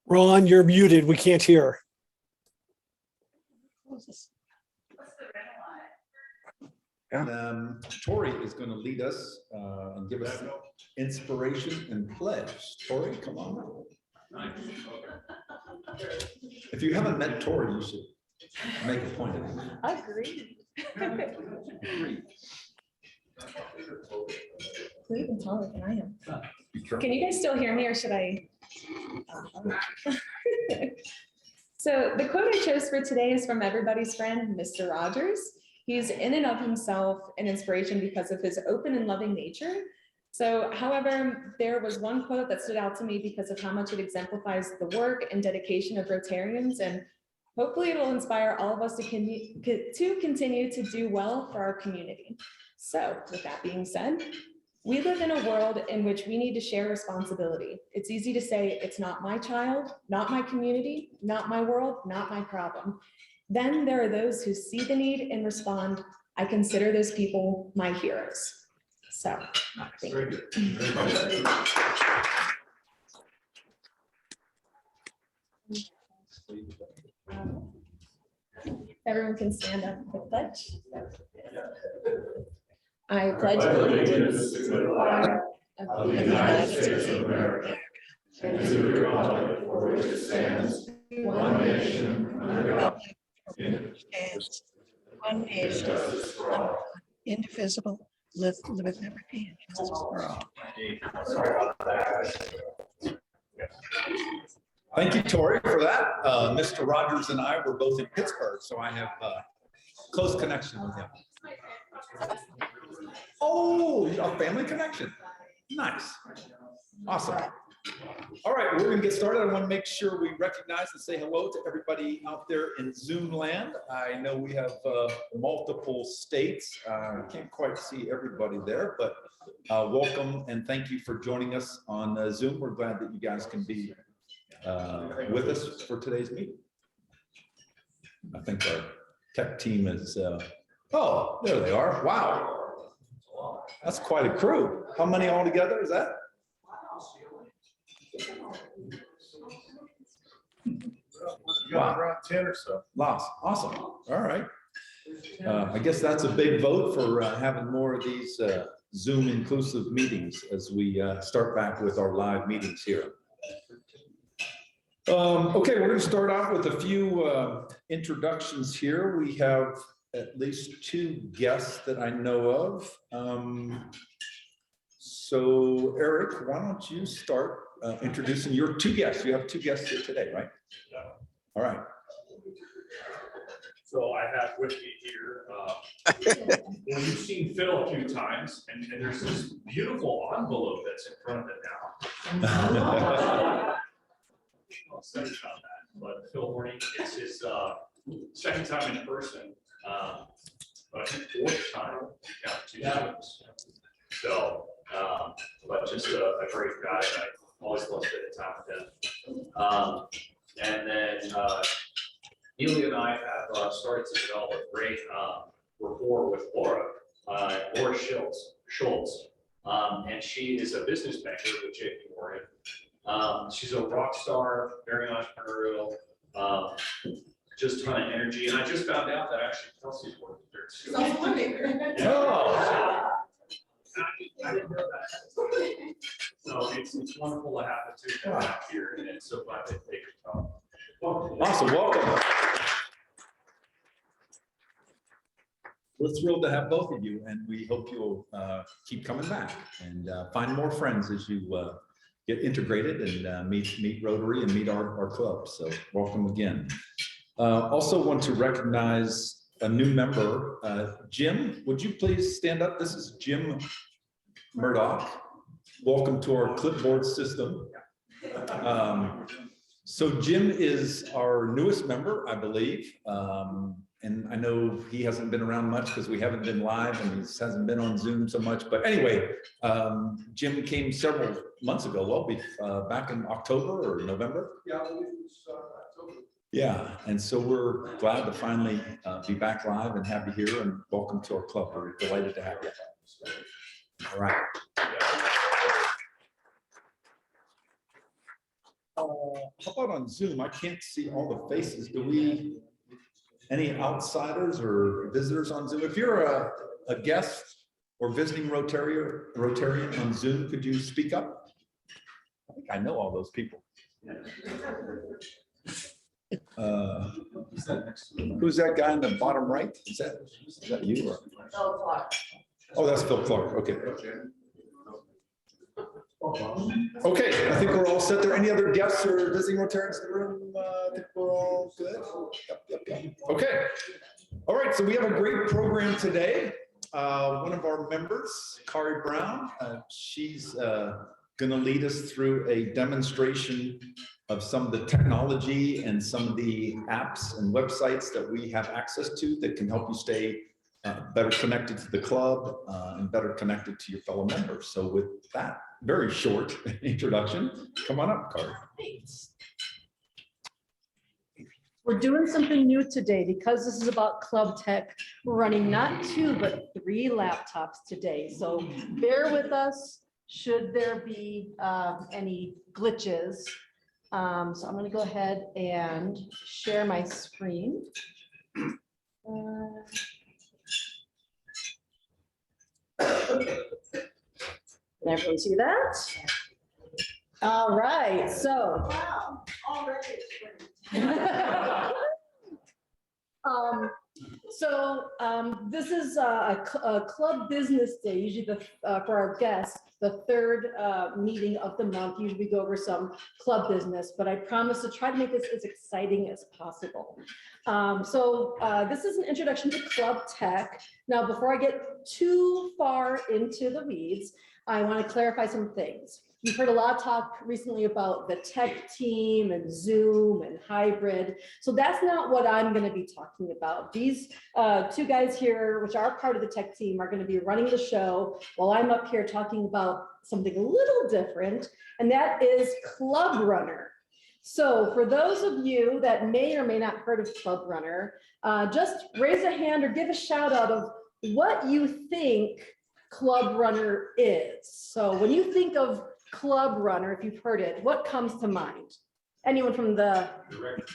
Ron, you're muted. We can't hear. And Tori is going to lead us and give us inspiration and pledge. Tori, come on. If you haven't met Tori, you should make a point of it. Agreed. You're even taller than I am. Can you guys still hear me, or should I? So the quote I chose for today is from everybody's friend, Mr. Rogers. He's in and of himself an inspiration because of his open and loving nature. So, however, there was one quote that stood out to me because of how much it exemplifies the work and dedication of Rotarians, and hopefully it will inspire all of us to continue to do well for our community. So with that being said, we live in a world in which we need to share responsibility. It's easy to say, it's not my child, not my community, not my world, not my problem. Then there are those who see the need and respond. I consider those people my heroes. So, thank you. Everyone can stand up for the pledge. I pledge allegiance to the flag of the United States of America and to the republic for which it stands, one nation, under God, one nation, indivisible, with liberty and justice for all. Thank you, Tori, for that. Mr. Rogers and I were both in Pittsburgh, so I have a close connection with him. Oh, a family connection. Nice. Awesome. All right, we're going to get started. I want to make sure we recognize and say hello to everybody out there in Zoom land. I know we have multiple states. Can't quite see everybody there, but welcome and thank you for joining us on Zoom. We're glad that you guys can be with us for today's meeting. I think our tech team is, oh, there they are. Wow. That's quite a crew. How many altogether is that? Wow. Around 10 or so. Lots. Awesome. All right. I guess that's a big vote for having more of these Zoom inclusive meetings as we start back with our live meetings here. Okay, we're going to start off with a few introductions here. We have at least two guests that I know of. So Eric, why don't you start introducing your two guests? You have two guests here today, right? Yeah. All right. So I have with me here, well, you've seen Phil a few times, and there's this beautiful envelope that's in front of it now. I'll say about that, but Phil Horning, it's his second time in person, but I think fourth time to count two times. So, but just a great guy. I always love spending time with him. And then Neely and I have started to develop a great rapport with Laura Schultz. And she is a business banker with JP Morgan. She's a rock star, very entrepreneurial, just a ton of energy. And I just found out that actually Kelsey's working there too. Oh. I didn't know that. So it's wonderful to have the two out here, and it's so glad they take your time. Awesome, welcome. We're thrilled to have both of you, and we hope you'll keep coming back and find more friends as you get integrated and meet Rotary and meet our club. So welcome again. Also want to recognize a new member, Jim. Would you please stand up? This is Jim Murdoch. Welcome to our clipboard system. So Jim is our newest member, I believe. And I know he hasn't been around much because we haven't been live and he hasn't been on Zoom so much. But anyway, Jim came several months ago, well, back in October or November. Yeah, I believe it was October. Yeah, and so we're glad to finally be back live and have you here, and welcome to our club. We're delighted to have you. All right. How about on Zoom? I can't see all the faces. Do we, any outsiders or visitors on Zoom? If you're a guest or visiting Rotarian on Zoom, could you speak up? I think I know all those people. Who's that guy in the bottom right? Is that you? Or? Oh, that's Phil Clark. Okay. Okay, I think we're all set there. Any other guests or visiting Rotarians in the room? I think we're all good. Yep. Okay. All right, so we have a great program today. One of our members, Kari Brown, she's going to lead us through a demonstration of some of the technology and some of the apps and websites that we have access to that can help you stay better connected to the club and better connected to your fellow members. So with that very short introduction, come on up, Kari. We're doing something new today because this is about Club Tech. We're running not 2, but 3 laptops today. So bear with us should there be any glitches. So I'm going to go ahead and share my screen. Can everyone see that? All right, so. Wow, already. This is a club business day, usually for our guests, the 3rd meeting of the month. Usually we go over some club business, but I promise to try to make this as exciting as possible. This is an introduction to Club Tech. Now, before I get too far into the weeds, I want to clarify some things. You've heard a lot of talk recently about the tech team and Zoom and hybrid. So that's not what I'm going to be talking about. These 2 guys here, which are part of the tech team, are going to be running the show while I'm up here talking about something a little different, and that is ClubRunner. So for those of you that may or may not heard of ClubRunner, just raise a hand or give a shout out of what you think ClubRunner is. So when you think of ClubRunner, if you've heard it, what comes to mind? Anyone from the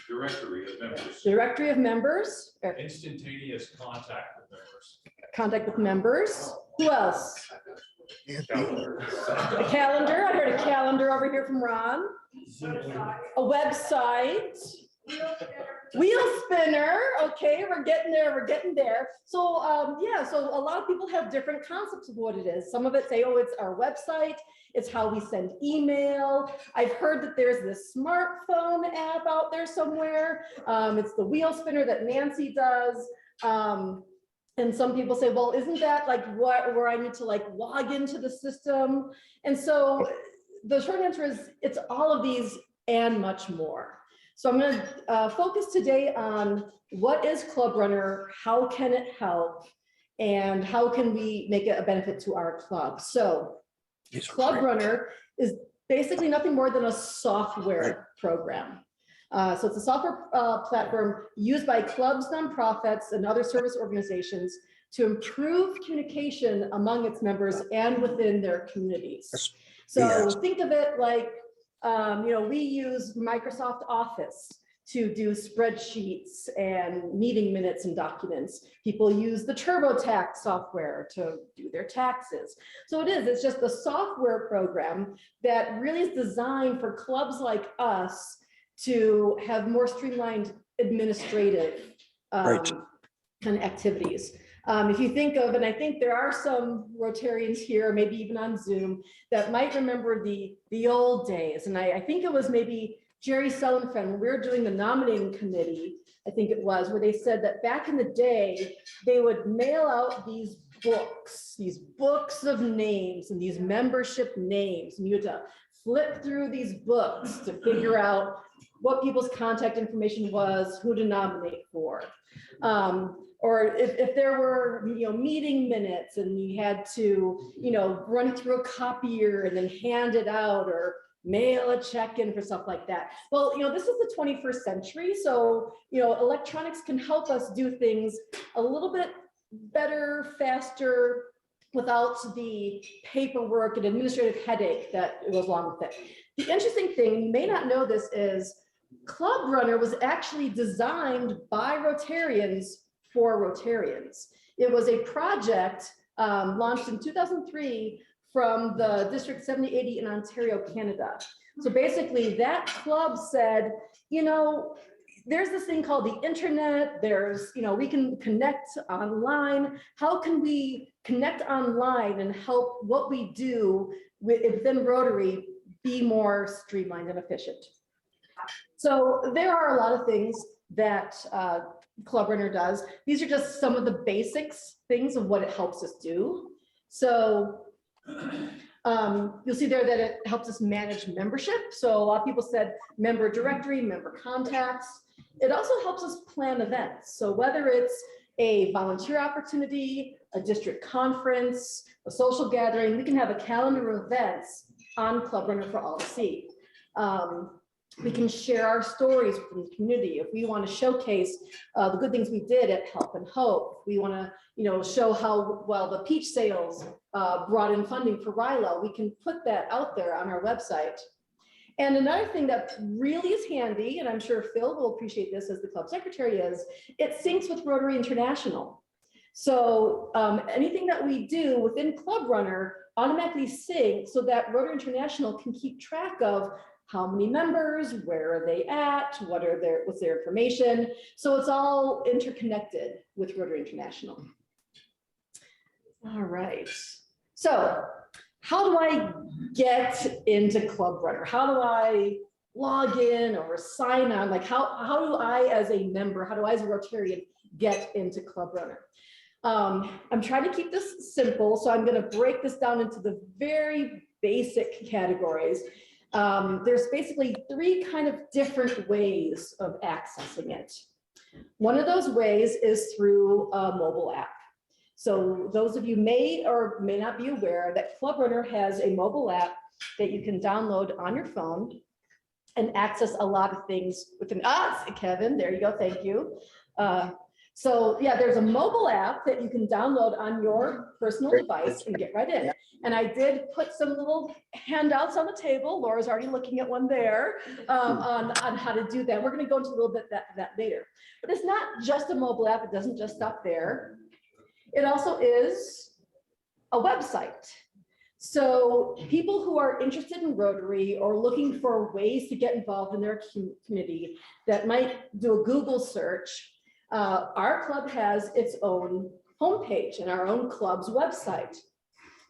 Directory of members. Directory of members? Instantaneous contact with members. Contact with members. Who else? Calendar. A calendar. I heard a calendar over here from Ron. A website. Wheel spinner. Okay, we're getting there. We're getting there. So yeah, so a lot of people have different concepts of what it is. Some of it say, oh, it's our website. It's how we send email. I've heard that there's this smartphone app out there somewhere. It's the wheel spinner that Nancy does. And some people say, well, isn't that like where I need to like log into the system? And so the short answer is it's all of these and much more. So I'm going to focus today on what is ClubRunner, how can it help, and how can we make it a benefit to our club. So ClubRunner is basically nothing more than a software program. So it's a software platform used by clubs, nonprofits, and other service organizations to improve communication among its members and within their communities. So think of it like, we use Microsoft Office to do spreadsheets and meeting minutes and documents. People use the TurboTax software to do their taxes. So it's just a software program that really is designed for clubs like us to have more streamlined administrative kind of activities. If you think of, and I think there are some Rotarians here, maybe even on Zoom, that might remember the old days. And I think it was maybe Jerry Sullivan, when we were doing the nominating committee, I think it was, where they said that back in the day, they would mail out these books of names and these membership names. And you had to flip through these books to figure out what people's contact information was, who to nominate for. Or if there were, meeting minutes and you had to, run it through a copier and then hand it out or mail a check-in for stuff like that. Well, this is the 21st century. So, electronics can help us do things a little bit better, faster, without the paperwork and administrative headache that goes along with it. The interesting thing, you may not know this, is ClubRunner was actually designed by Rotarians for Rotarians. It was a project launched in 2003 from the District 7080 in Ontario, Canada. So basically that club said, you know, there's this thing called the internet. There's, you know, we can connect online. How can we connect online and help what we do within Rotary be more streamlined and efficient? So there are a lot of things that ClubRunner does. These are just some of the basics things of what it helps us do. So you'll see there that it helps us manage membership. So a lot of people said member directory, member contacts. It also helps us plan events. So whether it's a volunteer opportunity, a district conference, a social gathering, we can have a calendar of events on ClubRunner for all to see. We can share our stories from the community. If we want to showcase the good things we did at Help and Hope, we want to, you know, show how well the peach sales brought in funding for RILO, we can put that out there on our website. And another thing that really is handy, and I'm sure Phil will appreciate this as the club secretary, is it syncs with Rotary International. So anything that we do within ClubRunner automatically syncs so that Rotary International can keep track of how many members, where are they at, what's their information. So it's all interconnected with Rotary International. All right. So how do I get into ClubRunner? How do I log in or sign on? Like how do I as a member, how do I as a Rotarian get into ClubRunner? I'm trying to keep this simple, so I'm going to break this down into the very basic categories. There's basically three kind of different ways of accessing it. One of those ways is through a mobile app. So those of you may or may not be aware that ClubRunner has a mobile app that you can download on your phone and access a lot of things within, Kevin, there you go, thank you. So yeah, there's a mobile app that you can download on your personal device and get right in. And I did put some little handouts on the table. Laura's already looking at one there on how to do that. We're going to go into a little bit that later. But it's not just a mobile app. It doesn't just stop there. It also is a website. So people who are interested in Rotary or looking for ways to get involved in their community that might do a Google search, our club has its own homepage and our own club's website.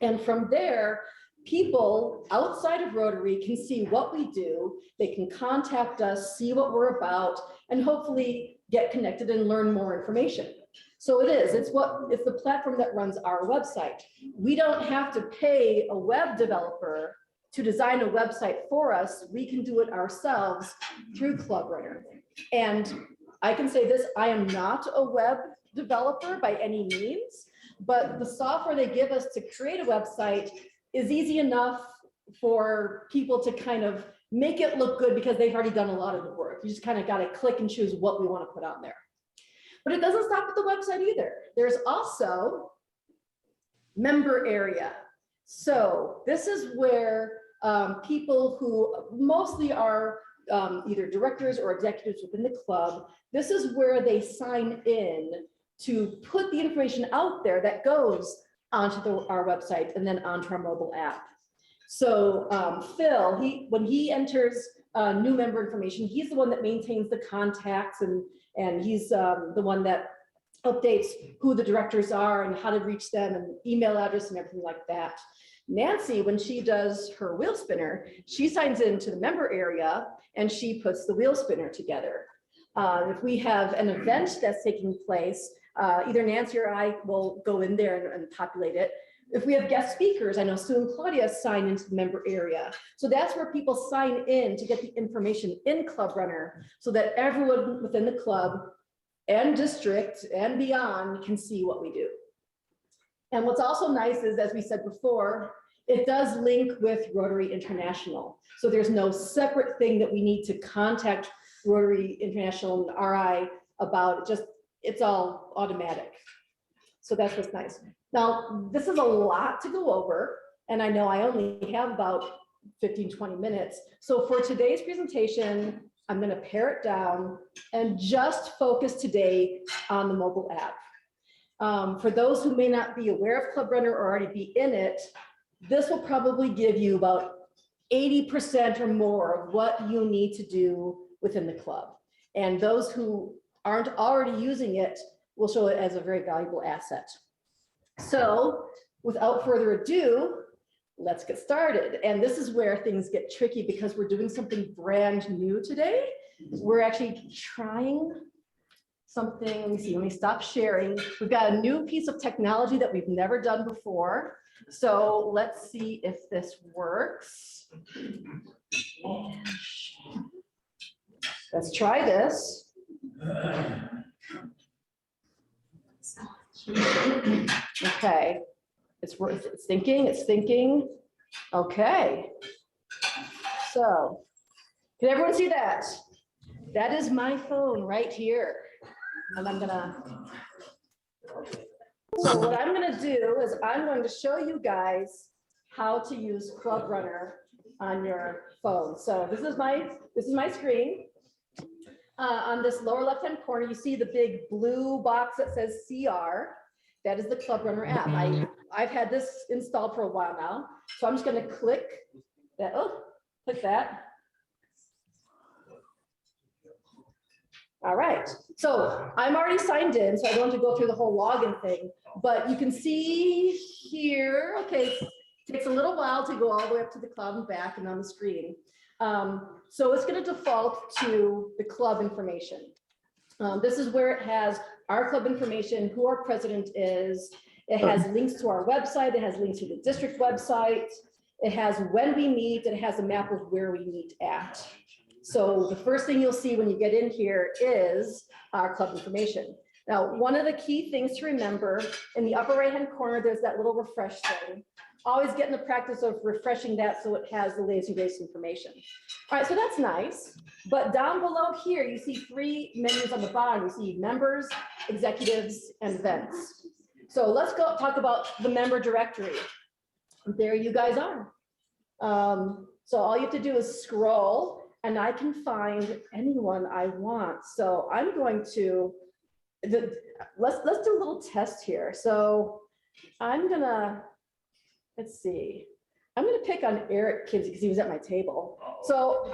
And from there, people outside of Rotary can see what we do. They can contact us, see what we're about, and hopefully get connected and learn more information. So it's the platform that runs our website. We don't have to pay a web developer to design a website for us. We can do it ourselves through ClubRunner. And I can say this, I am not a web developer by any means, but the software they give us to create a website is easy enough for people to kind of make it look good because they've already done a lot of the work. You just kind of got to click and choose what we want to put on there. But it doesn't stop at the website either. There's also member area. So this is where people who mostly are either directors or executives within the club, this is where they sign in to put the information out there that goes onto our website and then onto our mobile app. So Phil, when he enters new member information, he's the one that maintains the contacts and he's the one that updates who the directors are and how to reach them and email address and everything like that. Nancy, when she does her wheel spinner, she signs into the member area and she puts the wheel spinner together. If we have an event that's taking place, either Nancy or I will go in there and populate it. If we have guest speakers, I know Sue and Claudia sign into the member area. So that's where people sign in to get the information in ClubRunner so that everyone within the club and district and beyond can see what we do. And what's also nice is, as we said before, it does link with Rotary International. So there's no separate thing that we need to contact Rotary International and RI about. It's all automatic. So that's what's nice. Now, this is a lot to go over, and I know I only have about 15, 20 minutes. So for today's presentation, I'm going to pare it down and just focus today on the mobile app. For those who may not be aware of ClubRunner or already be in it, this will probably give you about 80% or more of what you need to do within the club. And those who aren't already using it will show it as a very valuable asset. So without further ado, let's get started. And this is where things get tricky because we're doing something brand new today. We're actually trying something. Let me see, let me stop sharing. We've got a new piece of technology that we've never done before. So let's see if this works. Let's try this. Okay, it's thinking. Okay. So, can everyone see that? That is my phone right here. And so what I'm gonna do is I'm going to show you guys how to use ClubRunner on your phone. So this is my screen. On this lower left-hand corner, you see the big blue box that says CR. That is the ClubRunner app. I've had this installed for a while now. So I'm just gonna click that, click that. All right, so I'm already signed in, so I don't have to go through the whole login thing, but you can see here, okay, it takes a little while to go all the way up to the cloud and back and on the screen. So it's going to default to the club information. This is where it has our club information, who our president is. It has links to our website. It has links to the district website. It has when we meet. And it has a map of where we meet at. So the first thing you'll see when you get in here is our club information. Now, one of the key things to remember, in the upper right-hand corner, there's that little refresh thing. Always get in the practice of refreshing that so it has the lazy race information. All right, so that's nice. But down below here, you see three menus on the bottom. You see members, executives, and events. So let's go talk about the member directory. There you guys are. So all you have to do is scroll, and I can find anyone I want. So I'm going to, let's do a little test here. So I'm gonna, let's see. I'm gonna pick on Eric Kinsey because he was at my table. So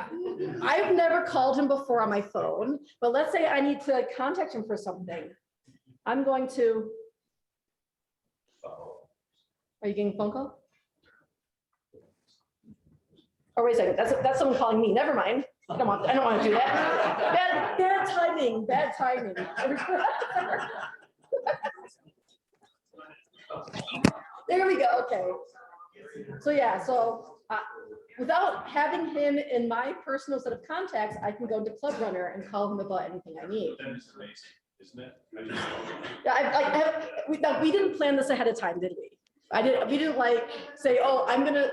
I've never called him before on my phone, but let's say I need to contact him for something. I'm going to, are you getting a phone call? Oh, wait a second, that's someone calling me, never mind. I don't want to do that. Bad timing, bad timing. There we go, okay. So yeah, so without having him in my personal set of contacts, I can go to ClubRunner and call him about anything I need. That is amazing, isn't it? Yeah, we didn't plan this ahead of time, did we? We didn't like say, oh, I'm gonna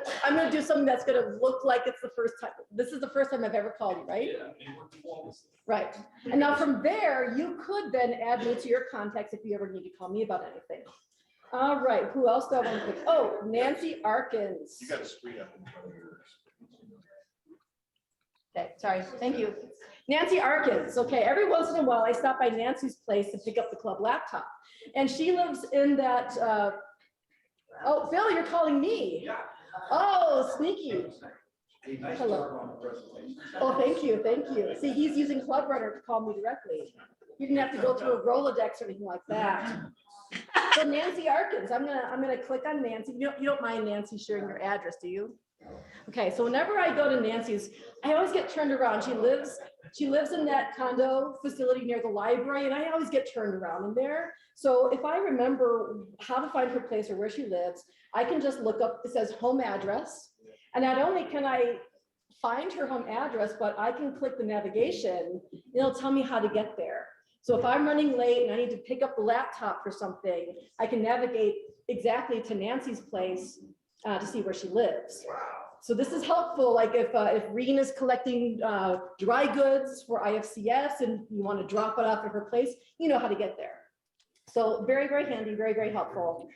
do something that's gonna look like it's the first time. This is the first time I've ever called you, right? Yeah. Right. And now from there, you could then add me to your contacts if you ever need to call me about anything. All right, who else do I want to pick? Oh, Nancy Arkins. You got a screen up in front of yours. Okay, sorry, thank you. Nancy Arkins. Okay, every once in a while I stop by Nancy's place to pick up the club laptop. And she lives in that, oh, Bill, you're calling me. Oh, sneaky. Hello. Oh, thank you, thank you. See, he's using ClubRunner to call me directly. You didn't have to go through a Rolodex or anything like that. So Nancy Arkins, I'm gonna click on Nancy. You don't mind Nancy sharing your address, do you? Okay, so whenever I go to Nancy's, I always get turned around. She lives in that condo facility near the library, and I always get turned around in there. So if I remember how to find her place or where she lives, I can just look up, it says home address. And not only can I find her home address, but I can click the navigation, and it'll tell me how to get there. So if I'm running late and I need to pick up the laptop for something, I can navigate exactly to Nancy's place to see where she lives. So this is helpful, like if Reen is collecting dry goods for IFCS and you want to drop it off at her place, you know how to get there. So very, very handy, very, very helpful.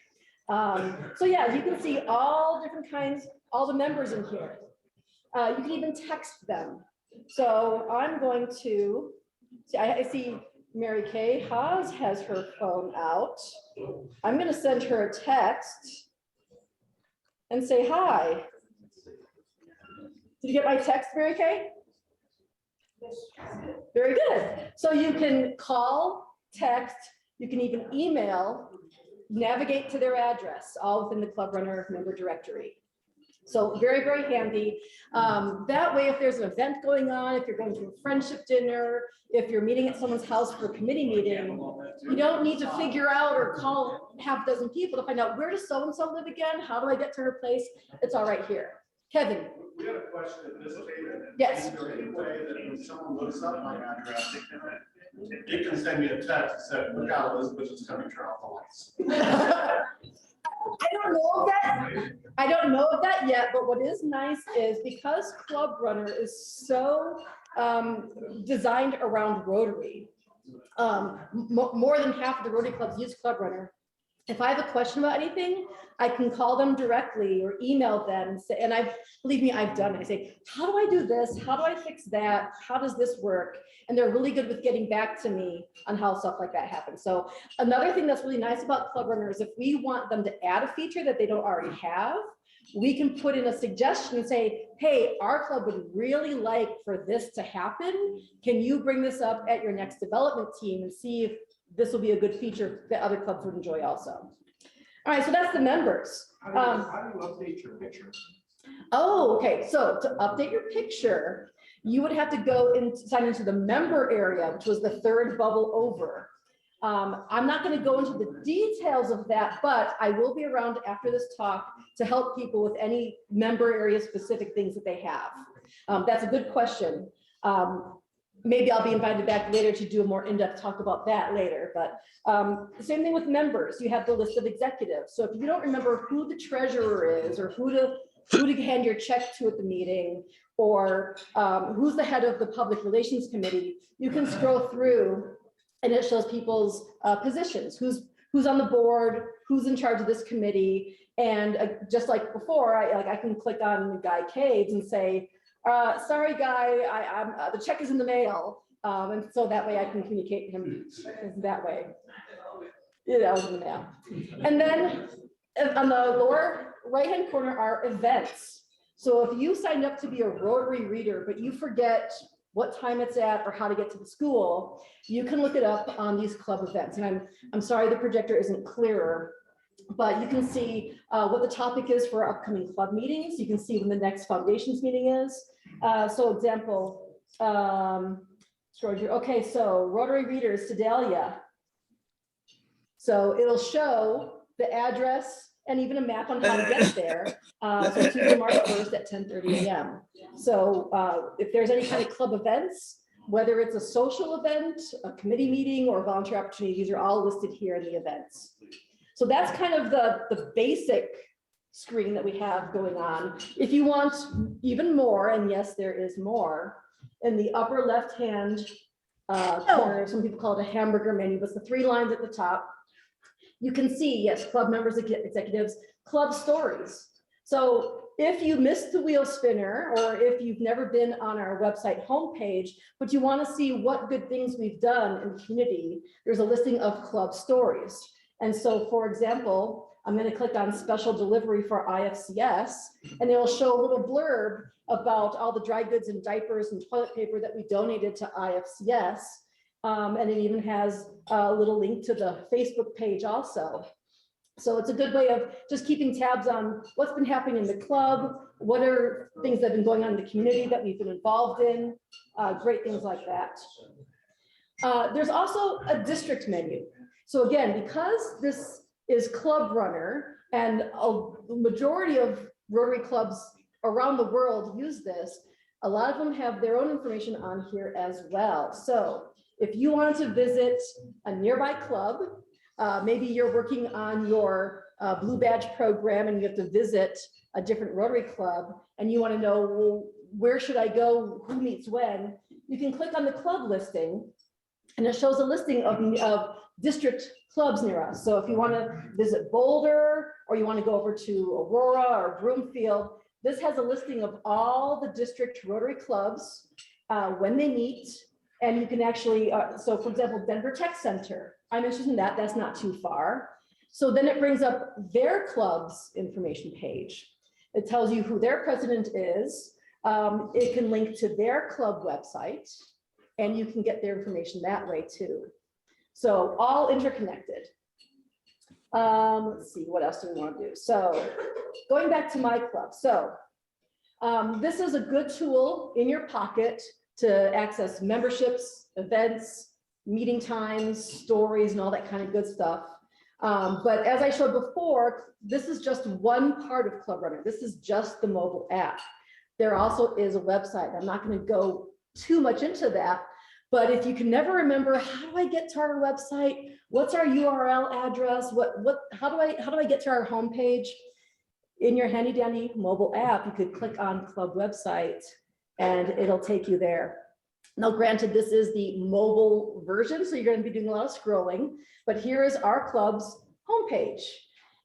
So yeah, you can see all different kinds, all the members in here. You can even text them. So I'm going to, I see Mary Kay Haas has her phone out. I'm going to send her a text and say hi. Did you get my text, Mary Kay? Very good. So you can call, text, you can even email, navigate to their address, all within the ClubRunner member directory. So very, very handy. That way, if there's an event going on, if you're going to a friendship dinner, if you're meeting at someone's house for a committee meeting, you don't need to figure out or call half a dozen people to find out where does so-and-so live again? How do I get to her place? It's all right here. Kevin. We had a question in this case. Yes. Is there any way that when someone looks up my address, they can send me a text that said, look out, Elizabeth is coming to turn off the lights? I don't know of that. I don't know of that yet, but what is nice is because ClubRunner is so designed around Rotary, more than half of the Rotary clubs use ClubRunner. If I have a question about anything, I can call them directly or email them and say, and believe me, I've done it. I say, how do I do this? How do I fix that? How does this work? And they're really good with getting back to me on how stuff like that happens. So another thing that's really nice about ClubRunner is if we want them to add a feature that they don't already have, we can put in a suggestion and say, hey, our club would really like for this to happen. Can you bring this up at your next development team and see if this will be a good feature that other clubs would enjoy also. All right, so that's the members. How do you update your picture? Oh, okay. So to update your picture, you would have to go and sign into the member area, which was the third bubble over. I'm not going to go into the details of that, but I will be around after this talk to help people with any member area specific things that they have. That's a good question. Maybe I'll be invited back later to do a more in-depth talk about that later, but same thing with members. You have the list of executives. So if you don't remember who the treasurer is or who to hand your check to at the meeting, or who's the head of the public relations committee, you can scroll through and it shows people's positions, who's on the board, who's in charge of this committee. And just like before, I can click on Guy Caves and say, sorry, Guy, the check is in the mail. And so that way I can communicate to him that way. Yeah, that was in the mail. And then on the lower right-hand corner are events. So if you signed up to be a Rotary reader, but you forget what time it's at or how to get to the school, you can look it up on these club events. And I'm sorry the projector isn't clearer, but you can see what the topic is for upcoming club meetings. You can see when the next foundations meeting is. So example, okay, so Rotary Readers, Sedalia. So it'll show the address and even a map on how to get there. So Tuesday, March 1st at 10:30 a.m. So if there's any kind of club events, whether it's a social event, a committee meeting, or volunteer opportunity, these are all listed here in the events. So that's kind of the basic screen that we have going on. If you want even more, and yes, there is more, in the upper left-hand corner, some people call it a hamburger menu, but it's the 3 lines at the top. You can see, yes, club members, executives, club stories. So if you missed the wheel spinner, or if you've never been on our website homepage, but you want to see what good things we've done in the community, there's a listing of club stories. And so, for example, I'm going to click on special delivery for IFCS, and it'll show a little blurb about all the dry goods and diapers and toilet paper that we donated to IFCS. And it even has a little link to the Facebook page also. So it's a good way of just keeping tabs on what's been happening in the club, what are things that have been going on in the community that we've been involved in, great things like that. There's also a district menu. So again, because this is ClubRunner and a majority of Rotary clubs around the world use this, a lot of them have their own information on here as well. So if you wanted to visit a nearby club, maybe you're working on your Blue Badge program and you have to visit a different Rotary club and you want to know, well, where should I go? Who meets when? You can click on the club listing And it shows a listing of district clubs near us. So if you want to visit Boulder, or you want to go over to Aurora or Broomfield, this has a listing of all the district Rotary clubs when they meet. And you can actually, so for example, Denver Tech Center, I'm interested in that, that's not too far. So then it brings up their club's information page. It tells you who their president is. It can link to their club website, and you can get their information that way too. So all interconnected. Let's see, what else do we want to do? So going back to my club. So this is a good tool in your pocket to access memberships, events, meeting times, stories, and all that kind of good stuff. But as I showed before, this is just one part of ClubRunner. This is just the mobile app. There also is a website. I'm not going to go too much into that, but if you can never remember, how do I get to our website? What's our URL address? How do I get to our homepage? In your handy dandy mobile app, you could click on Club website and it'll take you there. Now, granted, this is the mobile version, so you're going to be doing a lot of scrolling, but here is our club's homepage.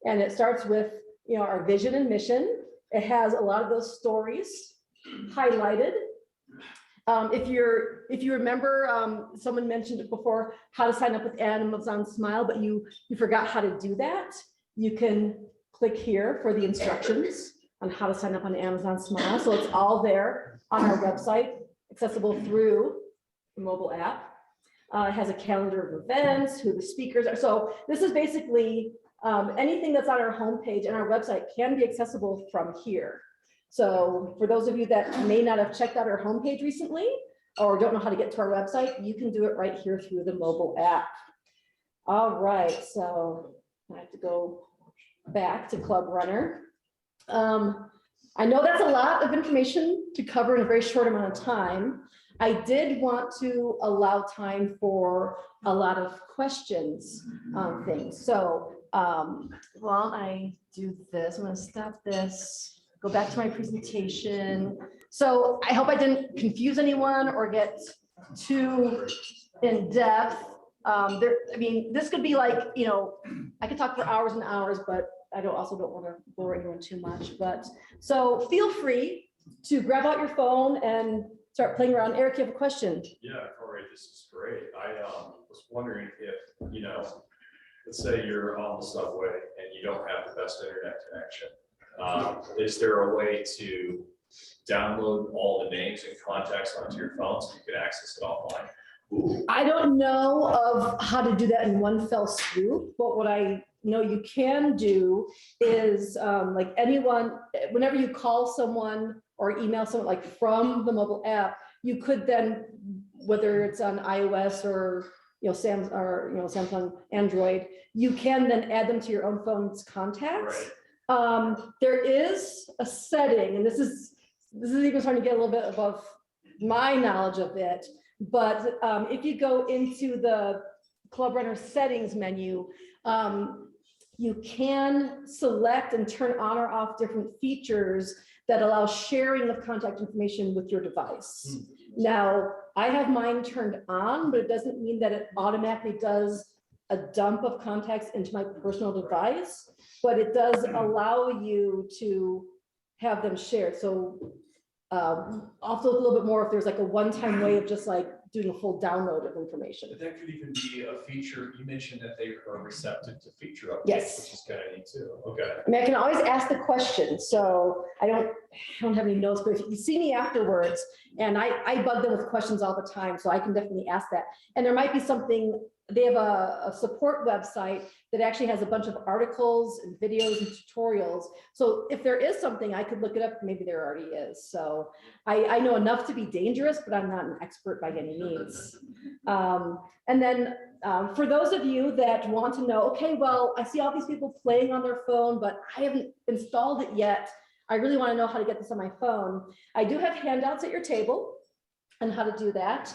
And it starts with, you know, our vision and mission. It has a lot of those stories highlighted. If you remember, someone mentioned it before, how to sign up with Amazon Smile, but you forgot how to do that. You can click here for the instructions on how to sign up on Amazon Smile. So it's all there on our website, accessible through the mobile app. It has a calendar of events, who the speakers are. So this is basically anything that's on our homepage and our website can be accessible from here. So for those of you that may not have checked out our homepage recently or don't know how to get to our website, you can do it right here through the mobile app. All right, so I have to go back to ClubRunner. I know that's a lot of information to cover in a very short amount of time. I did want to allow time for a lot of questions on things. So while I do this, I'm going to stop this, go back to my presentation. So I hope I didn't confuse anyone or get too in depth. I mean, this could be like, you know, I could talk for hours and hours, but I also don't want to bore anyone too much. But so feel free to grab out your phone and start playing around. Eric, you have a question? Yeah, Kari, this is great. I was wondering if, you know, let's say you're on the subway and you don't have the best internet connection. Is there a way to download all the names and contacts onto your phone so you can access it offline? Ooh. I don't know of how to do that in one fell swoop, but what I know you can do is like anyone, whenever you call someone or email someone like from the mobile app, you could then, whether it's on iOS or Samsung, Android, you can then add them to your own phone's contacts. Right. There is a setting, and this is even starting to get a little bit above my knowledge of it. But if you go into the ClubRunner settings menu, you can select and turn on or off different features that allow sharing of contact information with your device. Now, I have mine turned on, but it doesn't mean that it automatically does a dump of contacts into my personal device, but it does allow you to have them shared. So I'll have to look a little bit more if there's like a one-time way of just like doing a full download of information. But that could even be a feature. You mentioned that they are receptive to feature updates, yes, which is kind of neat too. Okay. I mean, I can always ask the question. So I don't have any notes, but if you see me afterwards, and I bug them with questions all the time, so I can definitely ask that. And there might be something, they have a support website that actually has a bunch of articles and videos and tutorials. So if there is something, I could look it up, maybe there already is. So I know enough to be dangerous, but I'm not an expert by any means. And then for those of you that want to know, okay, well, I see all these people playing on their phone, but I haven't installed it yet. I really want to know how to get this on my phone. I do have handouts at your table on how to do that.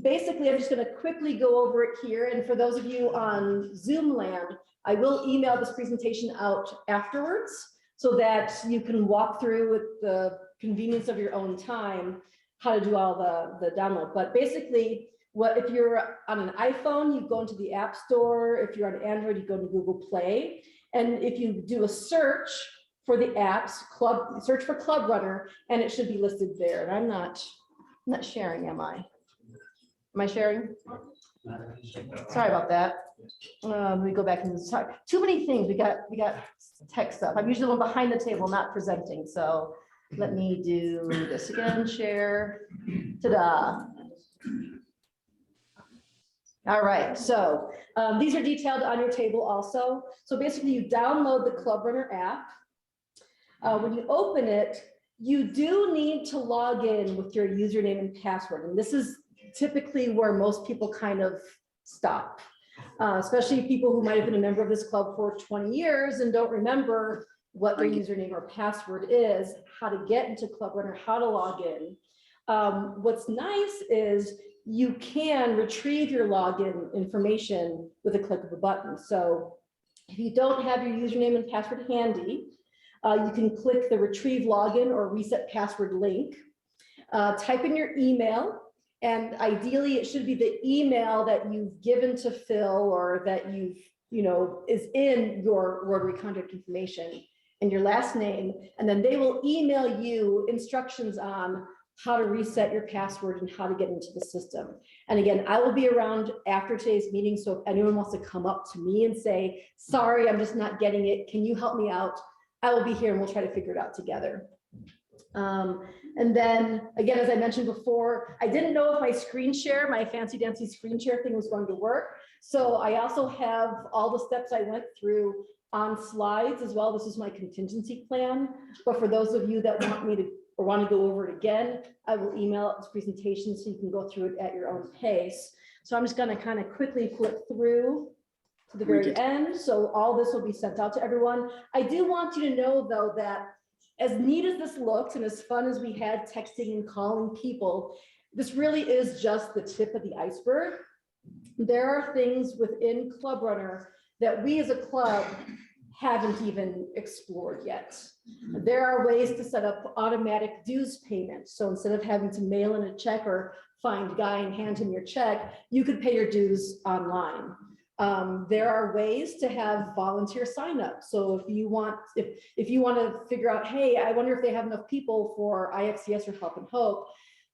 Basically, I'm just going to quickly go over it here. And for those of you on Zoom land, I will email this presentation out afterwards so that you can walk through with the convenience of your own time how to do all the download. But basically, what if you're on an iPhone, you go into the App Store. If you're on Android, you go to Google Play. And if you do a search for the apps, search for ClubRunner, and it should be listed there. And I'm not sharing, am I? Am I sharing? Sorry about that. Let me go back and sorry. Too many things. We got tech stuff. I'm usually the one behind the table, not presenting. So let me do this again. Share. Ta-da. All right. So these are detailed on your table also. So basically, you download the ClubRunner app. When you open it, you do need to log in with your username and password. And this is typically where most people kind of stop, especially people who might have been a member of this club for 20 years and don't remember what their username or password is, how to get into ClubRunner, how to log in. What's nice is you can retrieve your login information with a click of a button. So if you don't have your username and password handy, you can click the retrieve login or reset password link, type in your email, and ideally it should be the email that you've given to Phil or that is in your Rotary contact information and your last name, and then they will email you instructions on how to reset your password and how to get into the system. And again, I will be around after today's meeting, so if anyone wants to come up to me and say, sorry, I'm just not getting it, can you help me out? I will be here and we'll try to figure it out together. And then again, as I mentioned before, I didn't know if my screen share, my fancy dancy screen share thing was going to work. So I also have all the steps I went through on slides as well. This is my contingency plan. But for those of you that want me to or want to go over it again, I will email out this presentation so you can go through it at your own pace. So I'm just going to kind of quickly flip through to the very end. So all this will be sent out to everyone. I do want you to know though that as neat as this looks and as fun as we had texting and calling people, this really is just the tip of the iceberg. There are things within ClubRunner that we as a club haven't even explored yet. There are ways to set up automatic dues payments. So instead of having to mail in a check or find Guy and hand him your check, you could pay your dues online. There are ways to have volunteer sign up. So if you want to figure out, hey, I wonder if they have enough people for IXCS or Help and Hope,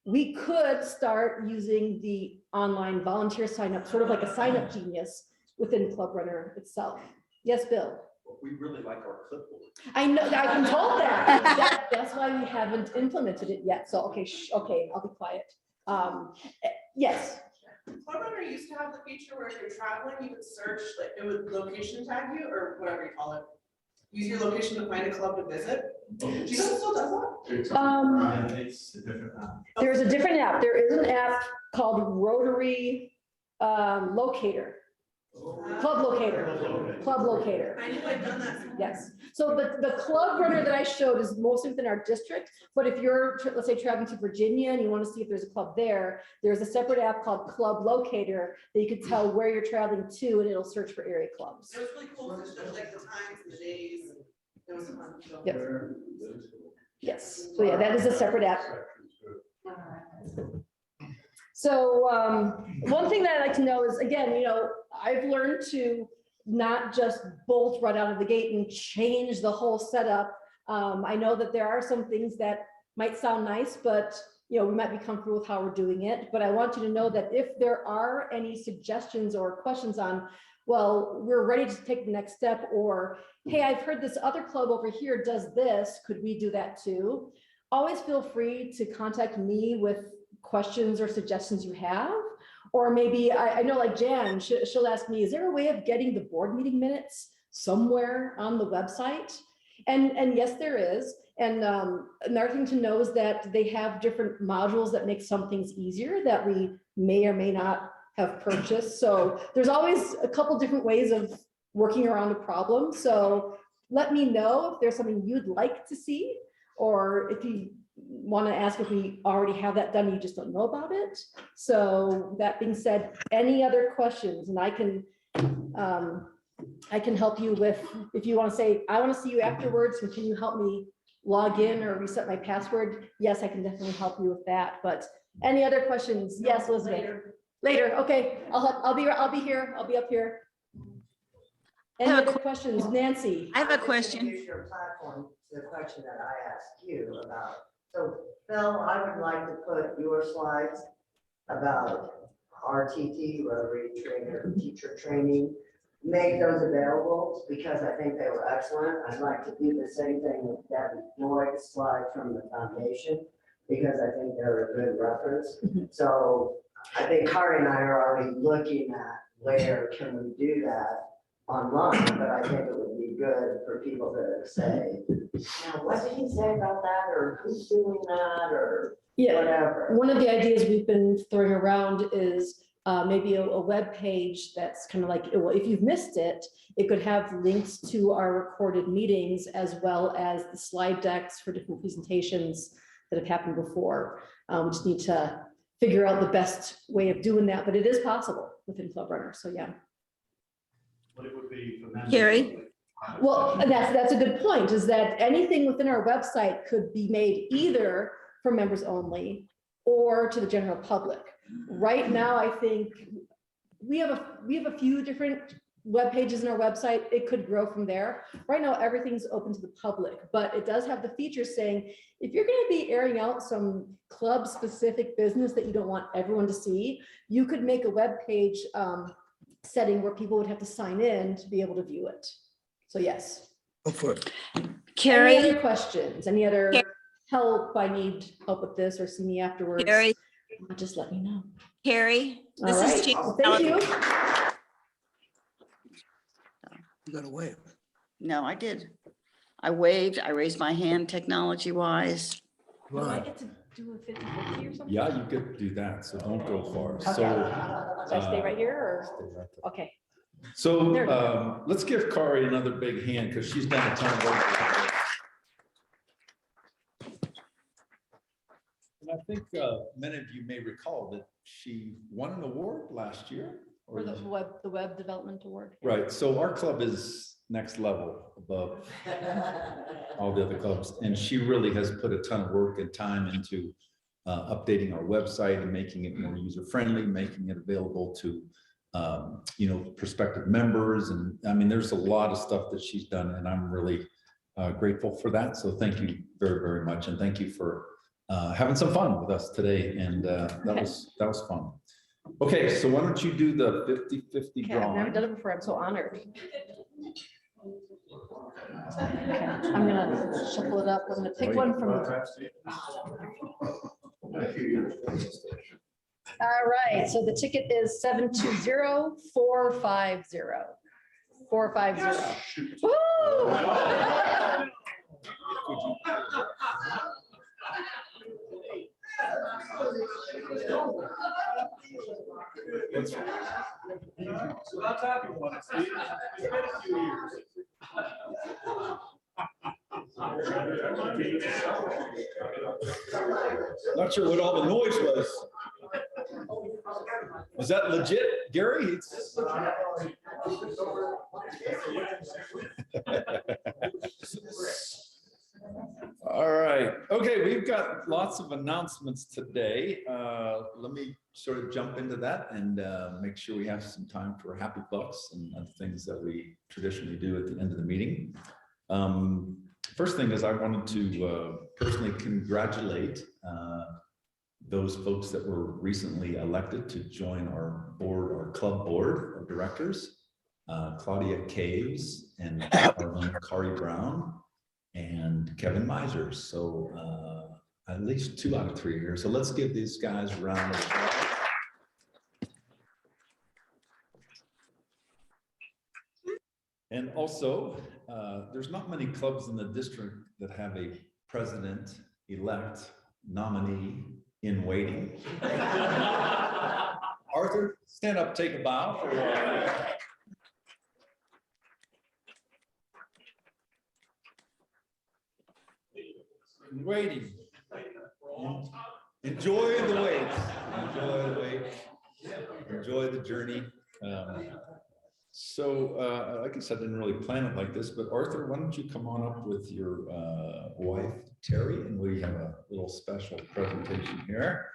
we could start using the online volunteer sign up, sort of like a sign up genius within ClubRunner itself. Yes, Bill. We really like our clipboard. I know, I've been told that. That's why we haven't implemented it yet. So, okay, I'll be quiet. Yes. ClubRunner used to have the feature where if you're traveling, you could search, like it would location tag you or whatever you call it. Use your location to find a club to visit. Do you know if it still does that? It's a different app. There's a different app. There is an app called Rotary Locator. Club Locator. I knew I'd done that. Yes. So the ClubRunner that I showed is mostly within our district. But if you're, let's say, traveling to Virginia and you want to see if there's a club there, there's a separate app called Club Locator that you can tell where you're traveling to, and it'll search for area clubs. It was really cool because it showed like the times and the days. It was fun. Yep. Yes. So yeah, that is a separate app. So one thing that I like to know is, again, I've learned to not just bolt right out of the gate and change the whole setup. I know that there are some things that might sound nice, but we might be comfortable with how we're doing it. But I want you to know that if there are any suggestions or questions on, well, we're ready to take the next step, or, hey, I've heard this other club over here does this, could we do that too? Always feel free to contact me with questions or suggestions you have. Or maybe I know like Jan, she'll ask me, is there a way of getting the board meeting minutes somewhere on the website? And yes, there is. And another thing to know is that they have different modules that make some things easier that we may or may not have purchased. So there's always a couple different ways of working around a problem. So let me know if there's something you'd like to see, or if you want to ask if we already have that done, you just don't know about it. So that being said, any other questions? And I can help you with, if you want to say, I want to see you afterwards, and can you help me log in or reset my password? Yes, I can definitely help you with that. But any other questions? Yes, Elizabeth. Later, okay, I'll be here, I'll be up here. Any have a other questions? Nancy? I have a question. Use your platform, the question that I asked you about. So Phil, I would like to put your slides about RTT, Rotary Trainer, Teacher Training, make those available because I think they were excellent. I'd like to do the same thing with Debbie Lloyd's slide from the foundation because I think they're a good reference. So I think Kari and I are already looking at where can we do that online, but I think it would be good for people to say, now, what did he say about that, or who's doing that, or Yeah, whatever. one of the ideas we've been throwing around is maybe a web page that's kind of like, well, if you've missed it, it could have links to our recorded meetings as well as the slide decks for different presentations that have happened before. We just need to figure out the best way of doing that, but it is possible within ClubRunner, so yeah. But it would be for members. Carrie? Well, that's a good point, is that anything within our website could be made either for members only or to the general public. Right now, I think we have a few different web pages in our website. It could grow from there. Right now, everything's open to the public, but it does have the feature saying, if you're going to be airing out some club specific business that you don't want everyone to see, you could make a web page setting where people would have to sign in to be able to view it. So yes. Go for it. Any Carrie? other questions? Any other help? I need help with this or see me afterwards. Carrie? Just let me know. Carrie? All This is right. Jean. Well, thank you. You got to wave. No, I did. I waved, I raised my hand technology wise. Do I Right. get to do a 50-50 or something? Yeah, you could do that, so don't go far. Okay. So, Should I stay right here or? Okay. so There we let's give Kari another big hand because she's done a ton of work. And I think many of you may recall that she won an award last year. For the web development award. Right, so our club is next level above all the other clubs, and she really has put a ton of work and time into updating our website and making it more user-friendly, making it available to prospective members, and I mean, there's a lot of stuff that she's done, and I'm really grateful for that. So thank you very, very much, and thank you for having some fun with us today, and that was fun. Okay, so why don't you do the 50-50 Okay, I've drawing? never done it before. I'm so honored. Okay, I'm gonna shuffle it up. I'm gonna pick one from the. All right, so the ticket is 720-450. 450. Woo! So that's happy one. It's been a few years. Not sure what all the noise was. Was that legit, Gary? It's- All right. Okay, we've got lots of announcements today. Let me sort of jump into that and make sure we have some time for happy bucks and other things that we traditionally do at the end of the meeting. First thing is I wanted to personally congratulate those folks that were recently elected to join our board, our club board of directors, Claudia Caves and our own Kari Brown and Kevin Misers. So at least 2 out of 3 here. So let's give these guys a round of applause. And also, there's not many clubs in the district that have a president-elect nominee in waiting. Arthur, stand up, take a bow for waiting. Enjoy the wait. Enjoy the wait. Enjoy the journey. Like I said, I didn't really plan it like this, but Arthur, why don't you come on up with your wife, Terry, and we have a little special presentation here.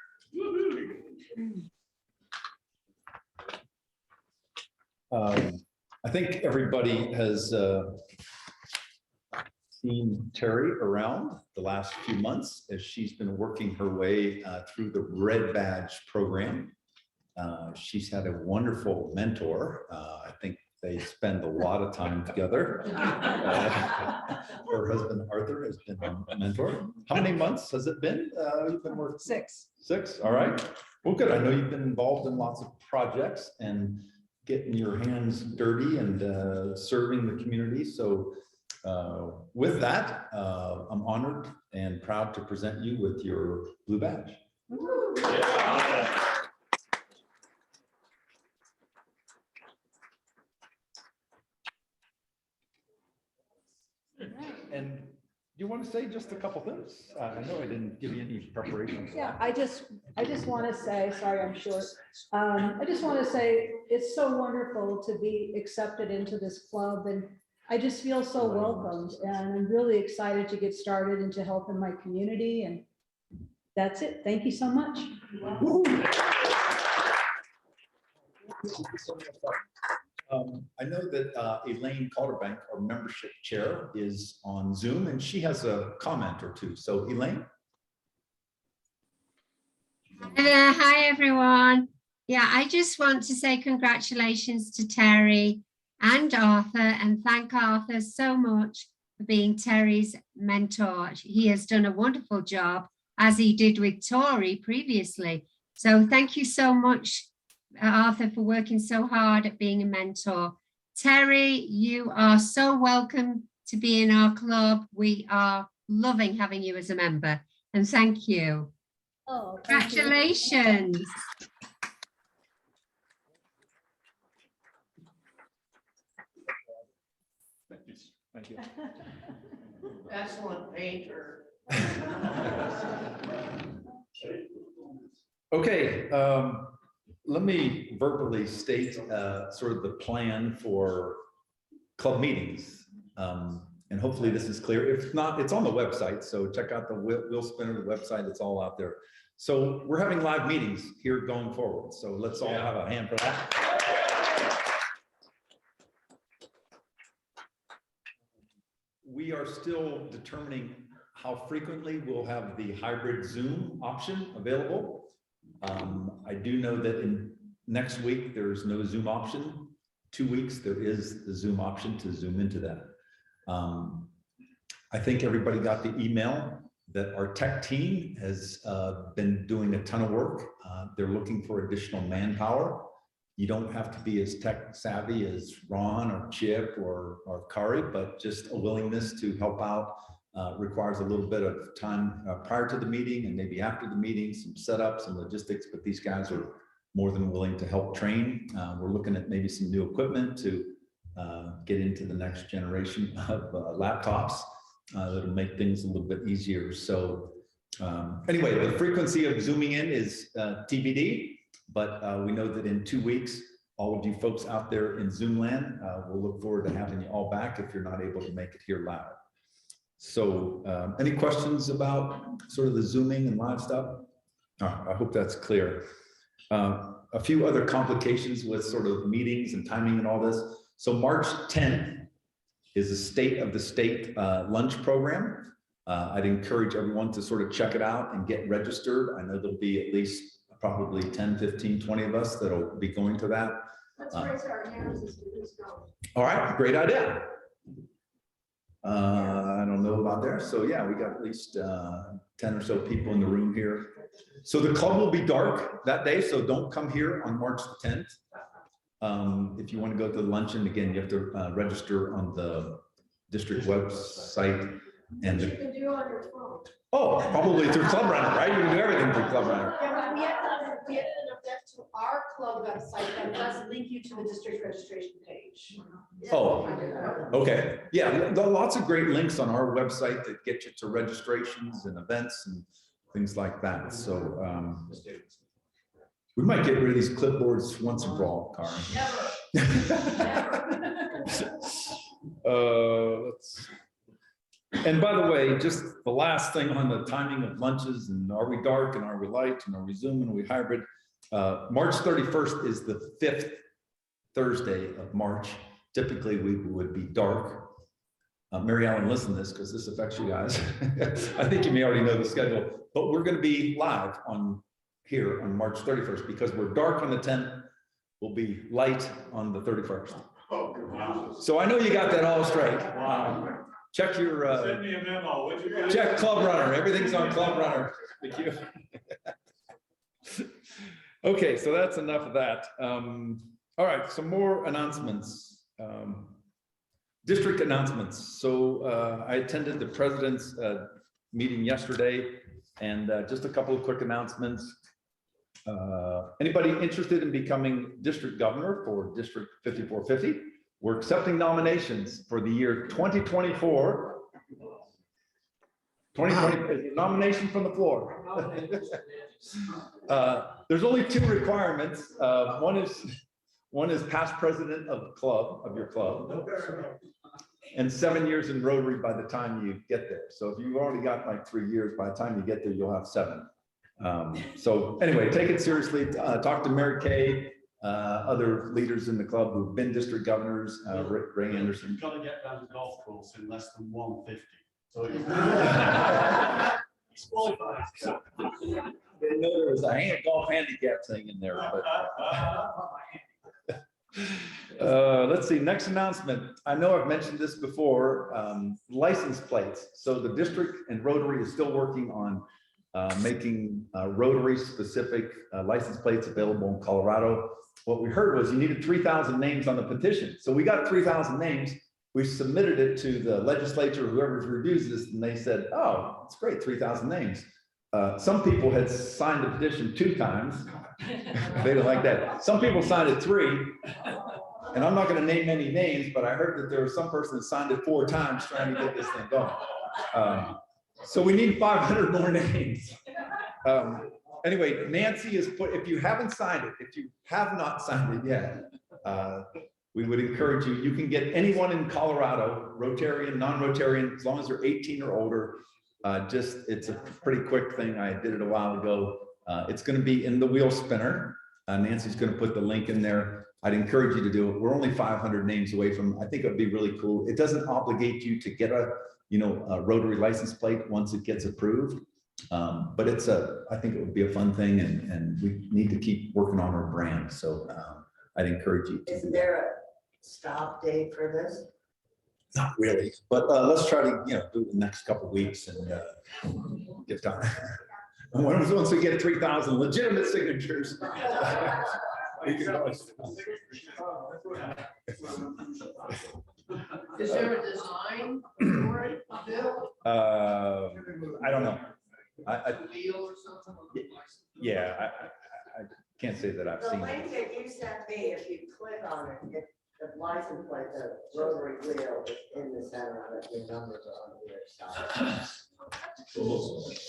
I think everybody has seen Terry around the last few months as she's been working her way through the Red Badge program. She's had a wonderful mentor. I think they spend a lot of time together. Her husband Arthur has been a mentor. How many months has it been? You've been working? 6. 6, all right. Well, good. I know you've been involved in lots of projects and getting your hands dirty and serving the community. So with that, I'm honored and proud to present you with your blue badge. Yeah. And you want to say just a couple things? I know I didn't give you any preparation. Yeah, I just want to say, sorry, I'm short. I just want to say, it's so wonderful to be accepted into this club, and I just feel so welcomed, and I'm really excited to get started and to help in my community, and that's it. Thank you so much. I know that Elaine Calderbank, our membership chair, is on Zoom, and she has a comment or two. So Elaine? Hi, everyone. Yeah, I just want to say congratulations to Terry and Arthur, and thank Arthur so much for being Terry's mentor. He has done a wonderful job, as he did with Tori previously. So thank you so much, Arthur, for working so hard at being a mentor. Terry, you are so welcome to be in our club. We are loving having you as a member, and thank you. Oh, thank you. Congratulations. Thank you. Excellent painter. Okay, let me verbally state sort of the plan for club meetings. And hopefully this is clear. If not, it's on the website. So check out the Wheel Spinner, the website, it's all out there. So we're having live meetings here going forward. So let's all have a hand for that. We are still determining how frequently we'll have the hybrid Zoom option available. I do know that in next week, there's no Zoom option. 2 weeks, there is the Zoom option to Zoom into that. I think everybody got the email that our tech team has been doing a ton of work. They're looking for additional manpower. You don't have to be as tech savvy as Ron or Chip or Kari, but just a willingness to help out requires a little bit of time prior to the meeting and maybe after the meeting, some setups and logistics, but these guys are more than willing to help train. We're looking at maybe some new equipment to get into the next generation of laptops that'll make things a little bit easier. So anyway, the frequency of Zooming in is TBD. But we know that in 2 weeks, all of you folks out there in Zoom land, we'll look forward to having you all back if you're not able to make it here live. So any questions about sort of the Zooming and live stuff? I hope that's clear. A few other complications with sort of meetings and timing and all this. So March 10th is a State of the State lunch program. I'd encourage everyone to sort of check it out and get registered. I know there'll be at least probably 10, 15, 20 of us that'll be going to that. Let's raise our hands as students go. All right, great idea. I don't know about there. So yeah, we got at least 10 or so people in the room here. So the club will be dark that day, so don't come here on March the 10th. If you want to go to the luncheon, again, you have to register on the district website. And you can do on your phone. Oh, probably through ClubRunner, right? You can do everything through ClubRunner. Yeah, but we have an object to our club website that does link you to the district registration page. Oh, okay. Yeah, there are lots of great links on our website that get you to registrations and events and things like that. So we might get rid of these clipboards once and for all, Kari. Let's. And by the way, just the last thing on the timing of lunches and are we dark and are we light and are we Zoom and are we hybrid? March 31st is the 5th Thursday of March. Typically, we would be dark. Mary Ellen, listen to this because this affects you guys. I think you may already know the schedule, but we're going to be live on here on March 31st because we're dark on the 10th. We'll be light on the 31st. So I know you got that all straight. Check your Send me a memo, would you? guys? check ClubRunner. Everything's on ClubRunner. Thank you. Okay, so that's enough of that. All right, some more announcements. District announcements. So I attended the president's meeting yesterday, and just a couple of quick announcements. Anybody interested in becoming district governor for District 5450? We're accepting nominations for the year 2024. 2020, nomination from the floor. There's only two requirements. One is past president of the club, of your club, and 7 years in Rotary by the time you get there. So if you've already got like 3 years, by the time you get there, you'll have 7. So anyway, take it seriously. Talk to Mary Kay, other leaders in the club who've been district governors, Ray Anderson. You've got to get down the golf course in less than 150. So he's qualified. Didn't know there was a golf handicap thing in there, but let's see, next announcement. I know I've mentioned this before, license plates. So the district and Rotary is still working on making Rotary specific license plates available in Colorado. What we heard was you needed 3,000 names on the petition. So we got 3,000 names. We submitted it to the legislature, whoever reviews this, and they said, oh, it's great, 3,000 names. Some people had signed the petition 2 times. They didn't like that. Some people signed it 3. And I'm not going to name any names, but I heard that there was some person that signed it 4 times trying to get this thing going. So we need 500 more names. Anyway, Nancy is put, if you haven't signed it, if you have not signed it yet, we would encourage you, you can get anyone in Colorado, Rotarian, non-Rotarian, as long as they're 18 or older. It's a pretty quick thing. I did it a while ago. It's going to be in the wheel spinner. Nancy's going to put the link in there. I'd encourage you to do it. We're only 500 names away from, I think it'd be really cool. It doesn't obligate you to get a Rotary license plate once it gets approved. But I think it would be a fun thing, and we need to keep working on our brand. So I'd encourage you to. Is there a stop date for this? Not really, but let's try to, do it the next couple of weeks and get done. Once we get 3,000 legitimate signatures. We can always. Is there a design for it, Bill? I don't know. Wheel or something? Yeah, I can't say that I've The seen link it. that you sent me, if you click on it, the license plate, the Rotary wheel is in the center of it, your numbers are on the other side.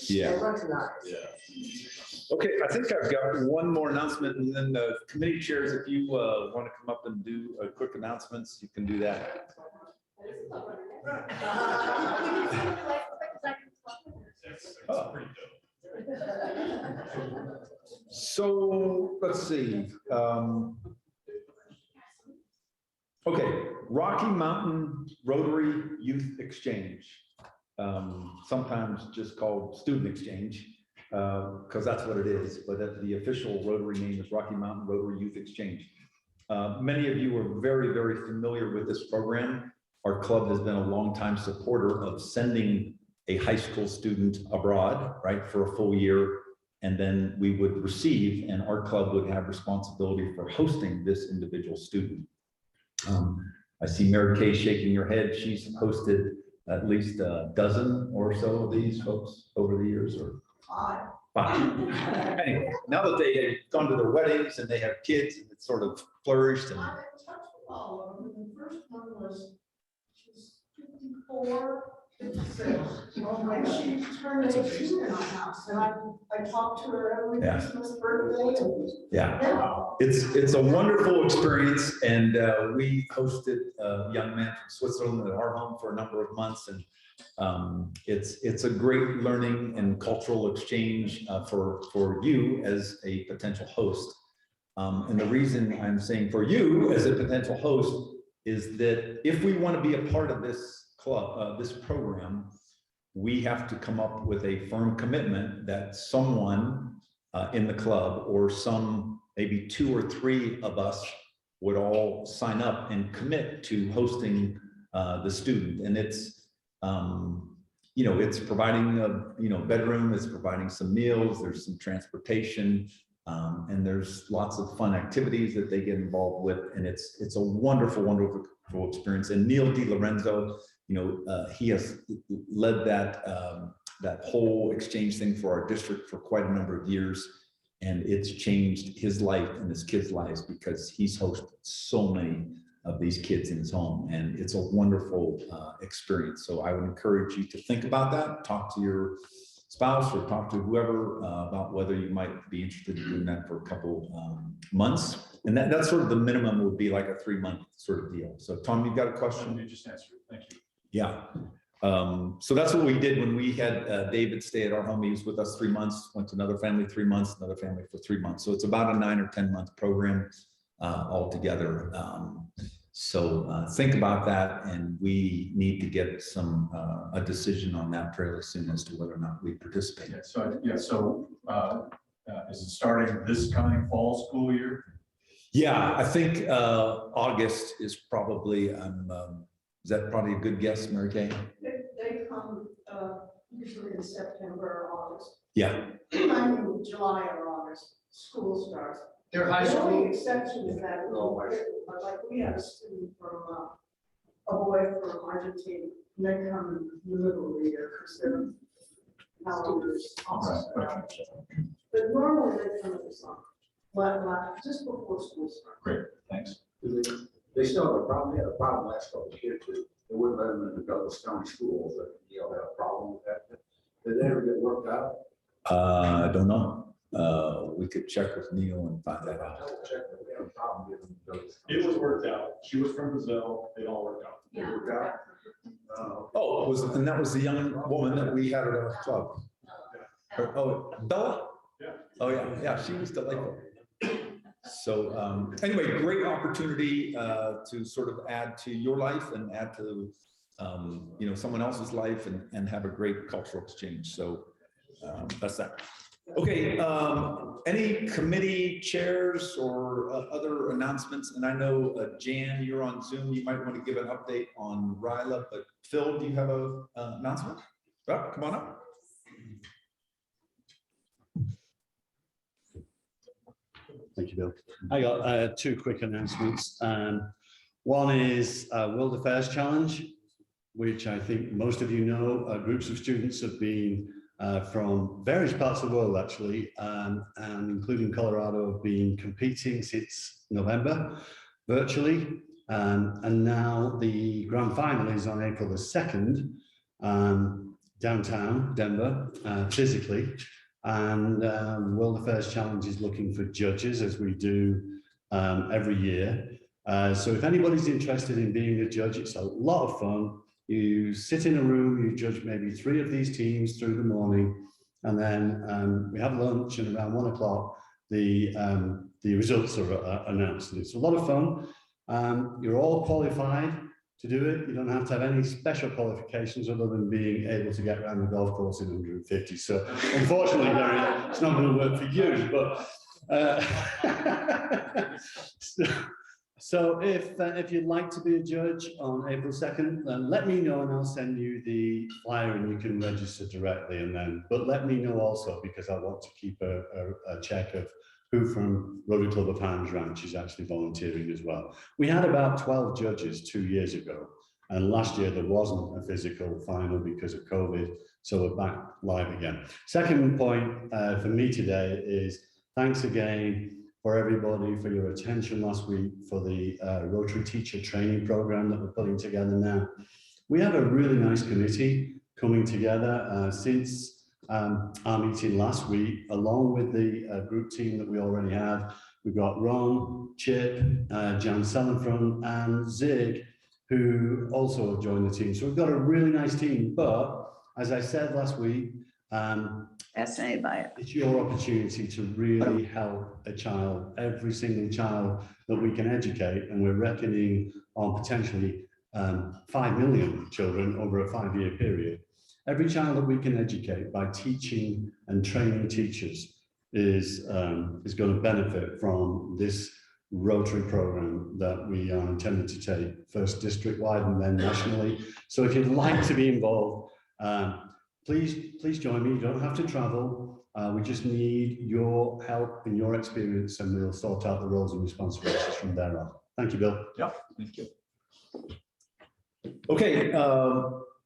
Yeah. It looks nice. Yeah. Okay, I think I've got one more announcement, and then the committee chairs, if you want to come up and do a quick announcements, you can do that. Oh. So let's see. Okay, Rocky Mountain Rotary Youth Exchange, sometimes just called Student Exchange, because that's what it is, but the official Rotary name is Rocky Mountain Rotary Youth Exchange. Many of you are very, very familiar with this program. Our club has been a longtime supporter of sending a high school student abroad, right, for a full year, and then we would receive, and our club would have responsibility for hosting this individual student. I see Mary Kay shaking her head. She's hosted at least a dozen or so of these folks over the years, or 5. Anyway, now that they have gone to their weddings and they have kids, and it's sort of flourished. And The first one was, she's 54, 56. When she turned 18 in our house, and I talked to her every Yeah. Christmas, birthday. yeah, it's a wonderful experience, and we hosted a young man from Switzerland at our home for a number of months, and it's a great learning and cultural exchange for you as a potential host. And the reason I'm saying for you as a potential host is that if we want to be a part of this club, this program, we have to come up with a firm commitment that someone in the club or maybe 2 or 3 of us would all sign up and commit to hosting the student. And it's, you know, it's providing a, bedroom, it's providing some meals, there's some transportation, and there's lots of fun activities that they get involved with. And it's a wonderful, wonderful experience. And Neil DiLorenzo, he has led that whole exchange thing for our district for quite a number of years. And it's changed his life and his kids' lives because he's hosted so many of these kids in his home. And it's a wonderful experience. So I would encourage you to think about that, talk to your spouse or talk to whoever about whether you might be interested in doing that for a couple months. And that's sort of the minimum would be like a 3-month sort of deal. So Tom, you've got a question? You just answered. Thank you. Yeah. So that's what we did when we had David stay at our home. He was with us 3 months, went to another family 3 months, another family for 3 months. So it's about a 9 or 10 month program altogether. So think about that, and we need to get a decision on that fairly soon as to whether or not we participate. So is it starting this coming fall school year? Yeah, I think August is probably, is that probably a good guess, Mary Kay? They come usually in September or August. Yeah. I mean, July or August, school starts. They're high The only school. exception is that, like we had a student from, a boy from Argentina, and they come in the middle of the year because they're students. But normally they come in the summer, just before school starts. Great, thanks. They still have a problem. They had a problem last couple of years too. They wouldn't let them in the Douglas County schools. But had a problem with that. Did they ever get worked out? I don't know. We could check with Neil and find that out. It was worked out. She was from Brazil. It all worked out. Yeah. And that was the young woman that we had at our club. Oh, Bella? Yeah. Oh, yeah, she was delightful. So anyway, great opportunity to sort of add to your life and add to someone else's life and have a great cultural exchange. So that's that. Okay, any committee chairs or other announcements? And I know Jan, you're on Zoom. You might want to give an update on RILA, but Phil, do you have an announcement? Oh, come on up. Thank you, Bill. I got 2 quick announcements. One is World Affairs Challenge, which I think most of you know. Groups of students have been from various parts of the world, actually, and including Colorado, have been competing since November virtually. And now the grand final is on April the 2nd, downtown Denver, physically. And World Affairs Challenge is looking for judges, as we do every year. So if anybody's interested in being a judge, it's a lot of fun. You sit in a room, you judge maybe 3 of these teams through the morning, and then we have lunch, and around 1 o'clock, the results are announced. And it's a lot of fun. You're all qualified to do it. You don't have to have any special qualifications other than being able to get around the golf course in 150. So unfortunately, it's not going to work for you, but so if you'd like to be a judge on April 2nd, then let me know and I'll send you the flyer and you can register directly. But let me know also, because I want to keep a check of who from Rotary Club of Hands Ranch is actually volunteering as well. We had about 12 judges 2 years ago, and last year there wasn't a physical final because of COVID, so we're back live again. Second point for me today is thanks again for everybody for your attention last week for the Rotary Teacher Training Program that we're putting together now. We have a really nice committee coming together since our meeting last week, along with the group team that we already had. We've got Ron, Chip, Jan Sellenfront, and Zig, who also have joined the team. So we've got a really nice team. But as I said last week, Fascinated by it. It's your opportunity to really help a child, every single child that we can educate, and we're reckoning on potentially 5 million children over a 5-year period. Every child that we can educate by teaching and training teachers is going to benefit from this Rotary program that we are intending to take first district-wide and then nationally. So if you'd like to be involved, please join me. You don't have to travel. We just need your help and your experience, and we'll sort out the roles and responsibilities from there on. Thank you, Bill. Yeah, thank you. Okay,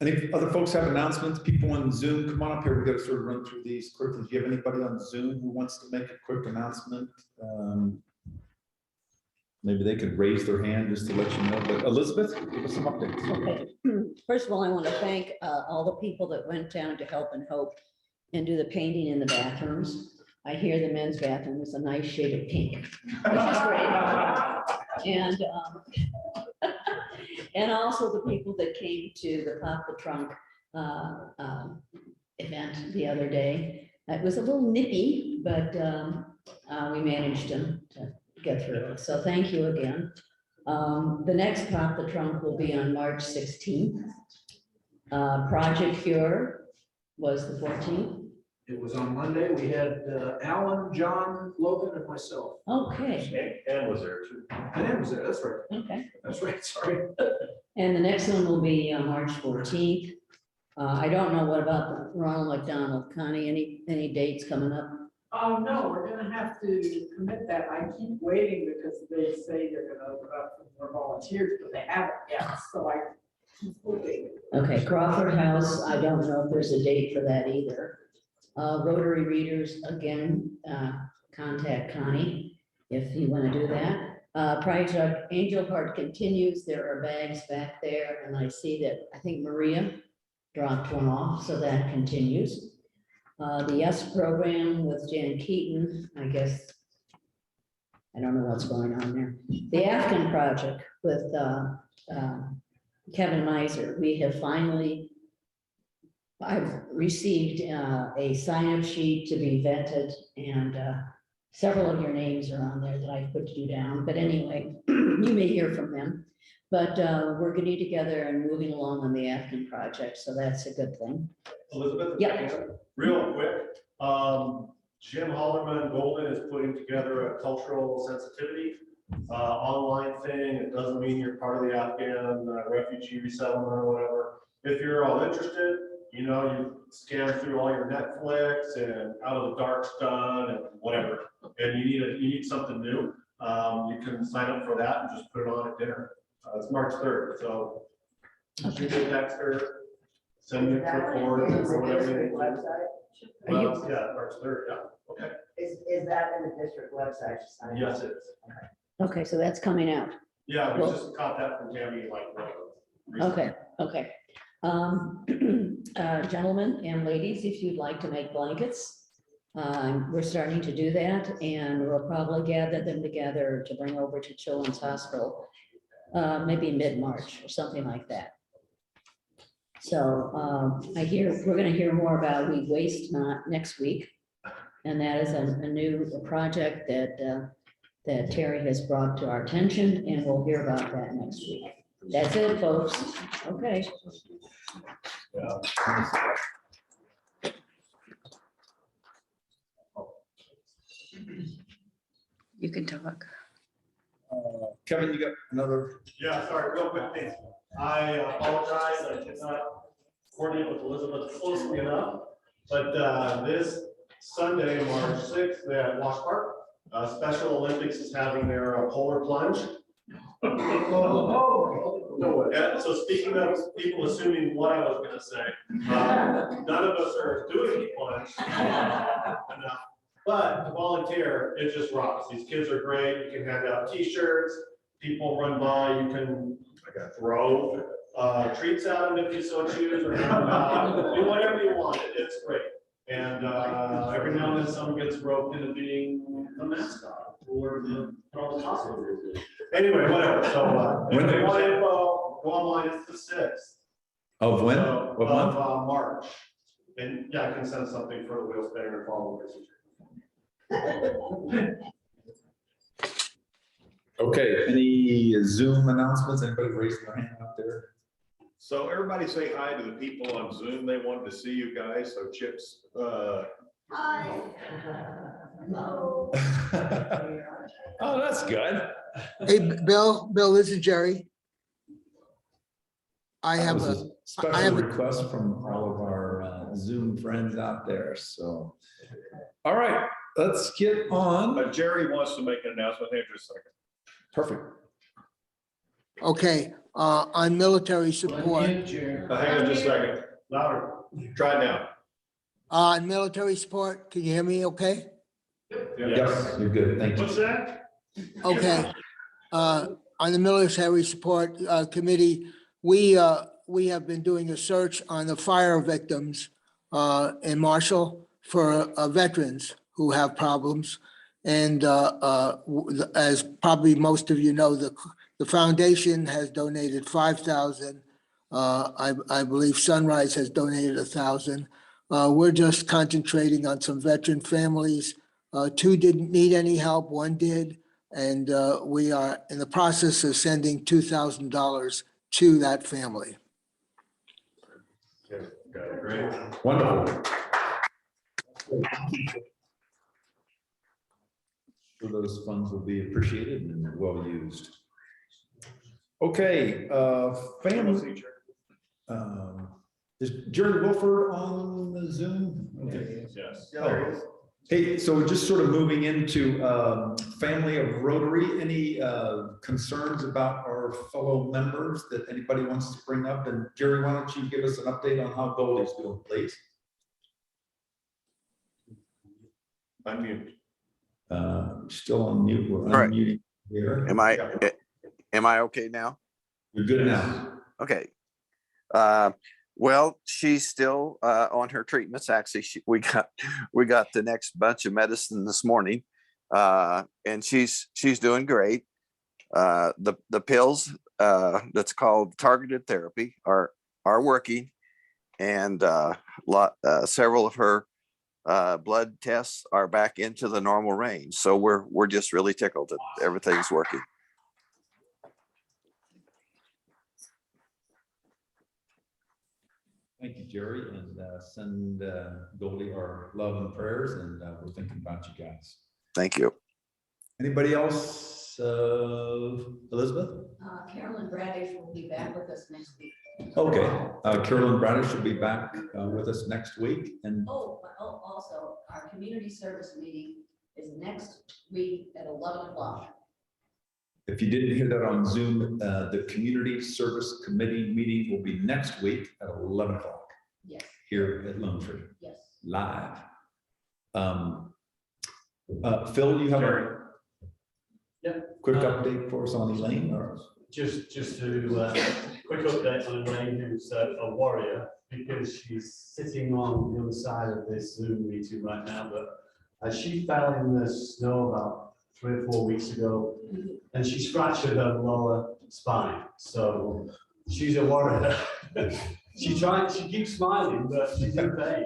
any other folks have announcements? People on Zoom, come on up here. We got to sort of run through these quickly. Do you have anybody on Zoom who wants to make a quick announcement? Maybe they could raise their hand just to let you know. But Elizabeth, give us some updates. Okay. First of all, I want to thank all the people that went down to Help and Hope and do the painting in the bathrooms. I hear the men's bathroom is a nice shade of pink, which is great. And also the people that came to the Pop the Trunk event the other day. It was a little nippy, but we managed to get through it. So thank you again. The next Pop the Trunk will be on March 16th. Project Cure was the 14th. It was on Monday. We had Alan, John, Logan, and myself. Okay. And was there too. And Ann was there. That's right. Okay. That's right. Sorry. And the next one will be on March 14th. I don't know what about the Ronald McDonald. Connie, any dates coming up? Oh, no, we're gonna have to commit that. I keep waiting because they say they're gonna open up for more volunteers, but they haven't yet, so I keep hoping. Okay, Crawford House, I don't know if there's a date for that either. Rotary Readers, again, contact Connie if you want to do that. Project Angel Heart continues. There are bags back there, and I see that, I think Maria dropped one off, so that continues. The YES program with Jan Keaton, I guess, I don't know what's going on there. The Afghan project with Kevin Meiser, we have finally, I've received a sign-up sheet to be vetted, and several of your names are on there that I put you down. But anyway, you may hear from them. But we're getting together and moving along on the Afghan project, so that's a good thing. Elizabeth? Yeah. Real quick, Jim Hollerman Golden is putting together a cultural sensitivity online thing. It doesn't mean you're part of the Afghan refugee resettlement or whatever. If you're all interested, you know, you scan through all your Netflix and Out of the Dark's done and whatever, and you need something new, you can sign up for that and just put it on at dinner. It's March 3rd, so shoot a text or send me a quick forward or whatever. Well, yeah, March 3rd, yeah, okay. Is that in the district website? to sign up? Yes, it is. Okay, so that's coming out. Yeah, we Well- just caught that from Tammy, like, Okay, okay. Gentlemen and ladies, if you'd like to make blankets, we're starting to do that, and we'll probably gather them together to bring over to Children's Hospital, maybe mid-March or something like that. So we're gonna hear more about We Waste Not next week. And that is a new project that Terry has brought to our attention, and we'll hear about that next week. That's it, folks. Okay. You can talk. Kevin, you got another? Yeah, sorry, real quick thing. I apologize, I did not coordinate with Elizabeth closely enough, but this Sunday, March 6th, at Wash Park, Special Olympics is having their polar plunge. Yeah, so speaking of people assuming what I was gonna say, none of us are doing the plunge. Enough. But to volunteer, it just rocks. These kids are great. You can hand out t-shirts, people run by, you can throw treats at them if you so choose, or do whatever you want. It's great. And every now and then someone gets roped into being a mascot or the hospital. Anyway, whatever. So if you want info, go online. It's the 6th. Of when? So, What month? March. And yeah, I can send something for the wheel spinner and follow procedure. Okay, any Zoom announcements? Anybody raise their hand out there? So everybody say hi to the people on Zoom. They wanted to see you guys. So Chips, Hi. Oh, that's good. Hey, Bill, this is Jerry. I That have was a, special request from all of our Zoom friends out there, so. All right, let's get on. Jerry wants to make an announcement. Hang on just a second. Perfect. okay, on military support. Hang on just a second. Louder. Try it now. On military support, can you hear me okay? Yes, you're good, thank you. What's that? Okay. On the military support committee, we have been doing a search on the fire victims in Marshall for veterans who have problems. And as probably most of you know, the foundation has donated 5,000. I believe Sunrise has donated 1,000. We're just concentrating on some veteran families. 2 didn't need any help, 1 did. And we are in the process of sending $2,000 to that family. Okay, got it. Great. Wonderful. So those funds will be appreciated and well used. Okay, family. Is Jerry Wilford on the Zoom? Okay. Yes. Oh. Hey, so we're just sort of moving into family of Rotary. Any concerns about our fellow members that anybody wants to bring up? And Jerry, why don't you give us an update on how Goldie's doing, please? Unmute. Still on mute. We're All right. unmuting here. Am I okay now? You're good now. Okay. Well, she's still on her treatments. Actually, we got the next bunch of medicine this morning, and she's doing great. The pills that's called targeted therapy are working, and several of her blood tests are back into the normal range. So we're just really tickled that everything's working. Thank you, Jerry, and send Goldie our love and prayers, and we're thinking about you guys. Thank you. Anybody else? Elizabeth? Carolyn Bradish will be back with us next week. Okay, Carolyn Bradish will be back with us next week. And Also, our community service meeting is next week at 11 o'clock. if you didn't hear that on Zoom, the Community Service Committee meeting will be next week at 11 o'clock. Yes. Here at Lone Tree. Yes. Live. Phil, you have a quick update for us on Elaine? Or? Just to quick update on Elaine, who's a warrior, because she's sitting on the other side of this Zoom meeting right now. But she fell in the snow about 3 or 4 weeks ago, and she scratched her lower spine. So she's a warrior. She keeps smiling, but she's in pain.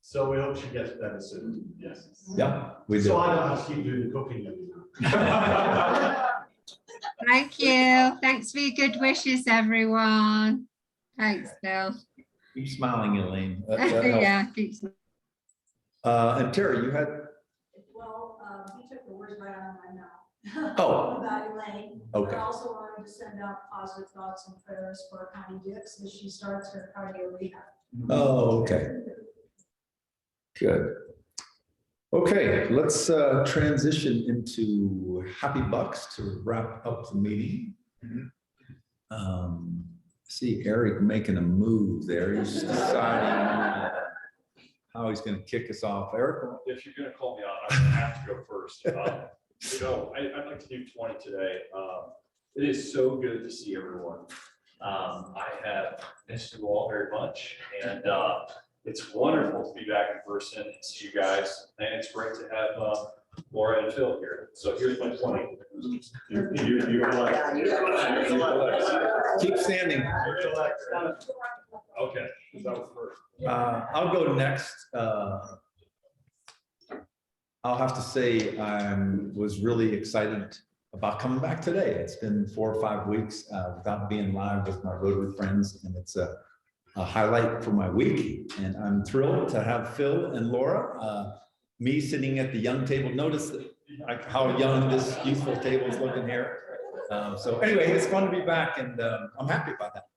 So we hope she gets better soon. Yes. Yeah, we do. So I don't have to keep doing the cooking anymore. Thank you. Thanks for your good wishes, everyone. Thanks, Bill. Keep smiling, Elaine. Yeah, keep smiling. And Terry, you had. Well, he took the words right out of my mouth. Oh. About Elaine. Okay. I also wanted to send out positive thoughts and prayers for Connie Dix as she starts her cardio rehab. Oh, okay. Good. Okay, let's transition into Happy Bucks to wrap up the meeting. See Eric making a move there. He's deciding how he's going to kick us off. Eric? If you're going to call me out, I'm going to have to go first. So I'd like to do 20 today. It is so good to see everyone. I have missed you all very much, and it's wonderful to be back in person and see you guys. And it's great to have Laura and Phil here. So here's my 20. Keep standing. Okay, that was first. I'll go next. I'll have to say I was really excited about coming back today. It's been 4 or 5 weeks without being live with my Rotary friends, and it's a highlight for my week. And I'm thrilled to have Phil and Laura, me sitting at the young table. Notice how young this youthful table is looking here. So anyway, it's fun to be back, and I'm happy about that.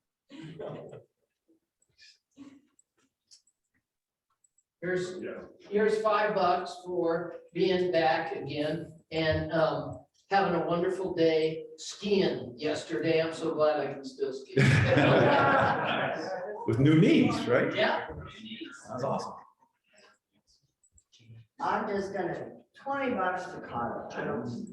Here's $5 for being back again and having a wonderful day skiing yesterday. I'm so glad I can still ski. With new knees, right? Yeah. That's awesome. I'm just gonna, $20 to Kari.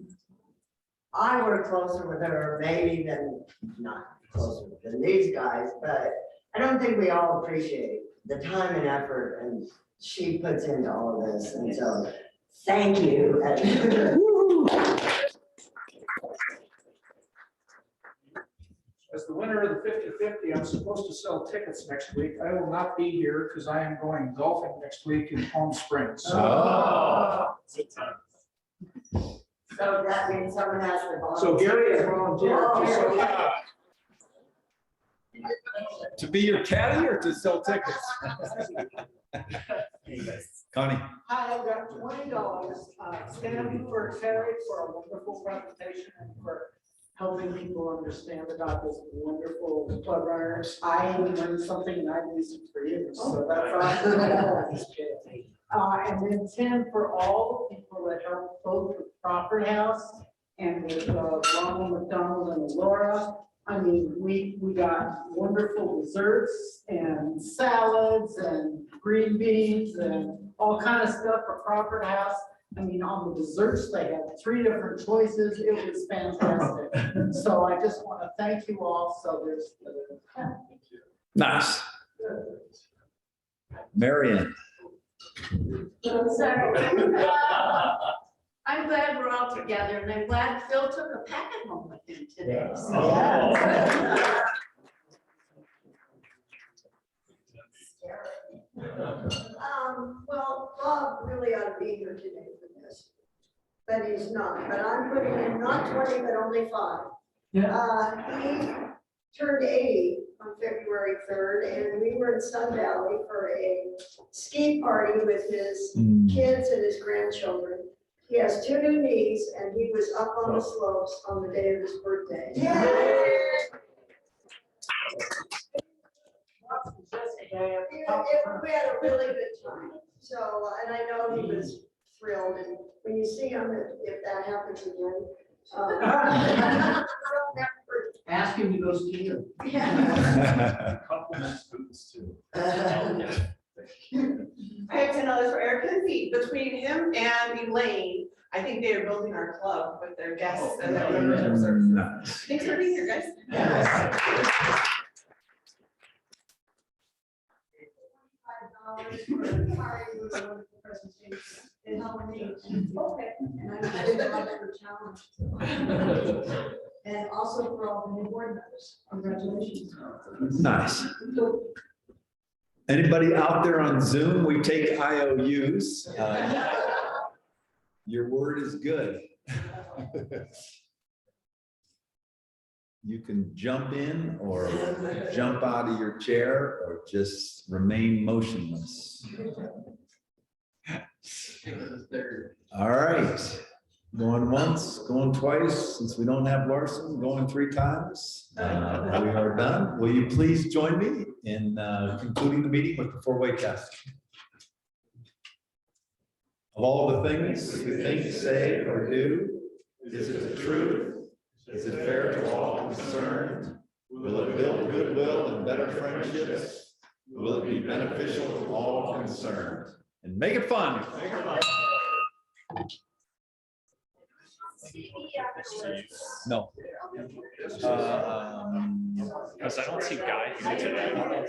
I work closer with her maybe than, not closer than these guys, but I don't think we all appreciate the time and effort and she puts into all of this, and so, thank you. As the winner of the 50-50, I'm supposed to sell tickets next week. I will not be here because I am going golfing next week in Palm Springs. Oh. So that means someone has to volunteer. So Gary has volunteered. To be your caddy or to sell tickets? Connie. Hi, I've got $20. Stand for Terry for a wonderful presentation and for helping people understand about this wonderful club runners. I learned something and I've used it for years, so that's awesome. And then 10 for all the people that helped both with Crawford House and with Ronald McDonald and Laura. I mean, we got wonderful desserts and salads and green beans and all kind of stuff for Crawford House. I mean, on the desserts, they had 3 different choices. It was fantastic. So I just want to thank you all. So there's. Nice. Marianne. I'm glad we're all together, and I'm glad Phil took a packet home with him today. Well, Bob really ought to be here today for this, but he's not. But I'm putting in not 20, but only 5. He turned 80 on February 3rd, and we were in Sun Valley for a ski party with his kids and his grandchildren. He has 2 new knees, and he was up on the slopes on the day of his birthday. We had a really good time. So, and I know he was thrilled, and when you see him, if that happens again. Ask him to go skiing. Compliment students too. I have $10 for Eric and Pete. Between him and Elaine, I think they are building our club with their guests and their membership services. Thanks for being here, guys. And also for all the new board members, congratulations. Nice. Anybody out there on Zoom? We take IOUs. Your word is good. You can jump in or jump out of your chair or just remain motionless. All right. Going once, going twice, since we don't have Larson, going 3 times. We are done. Will you please join me in concluding the meeting with the 4-way test? Of all the things you think, say, or do, is it the truth? Is it fair to all concerned? Will it build goodwill and better friendships? Will it be beneficial to all concerned? And make it fun. Make it fun. No. Because I don't see Guy here today.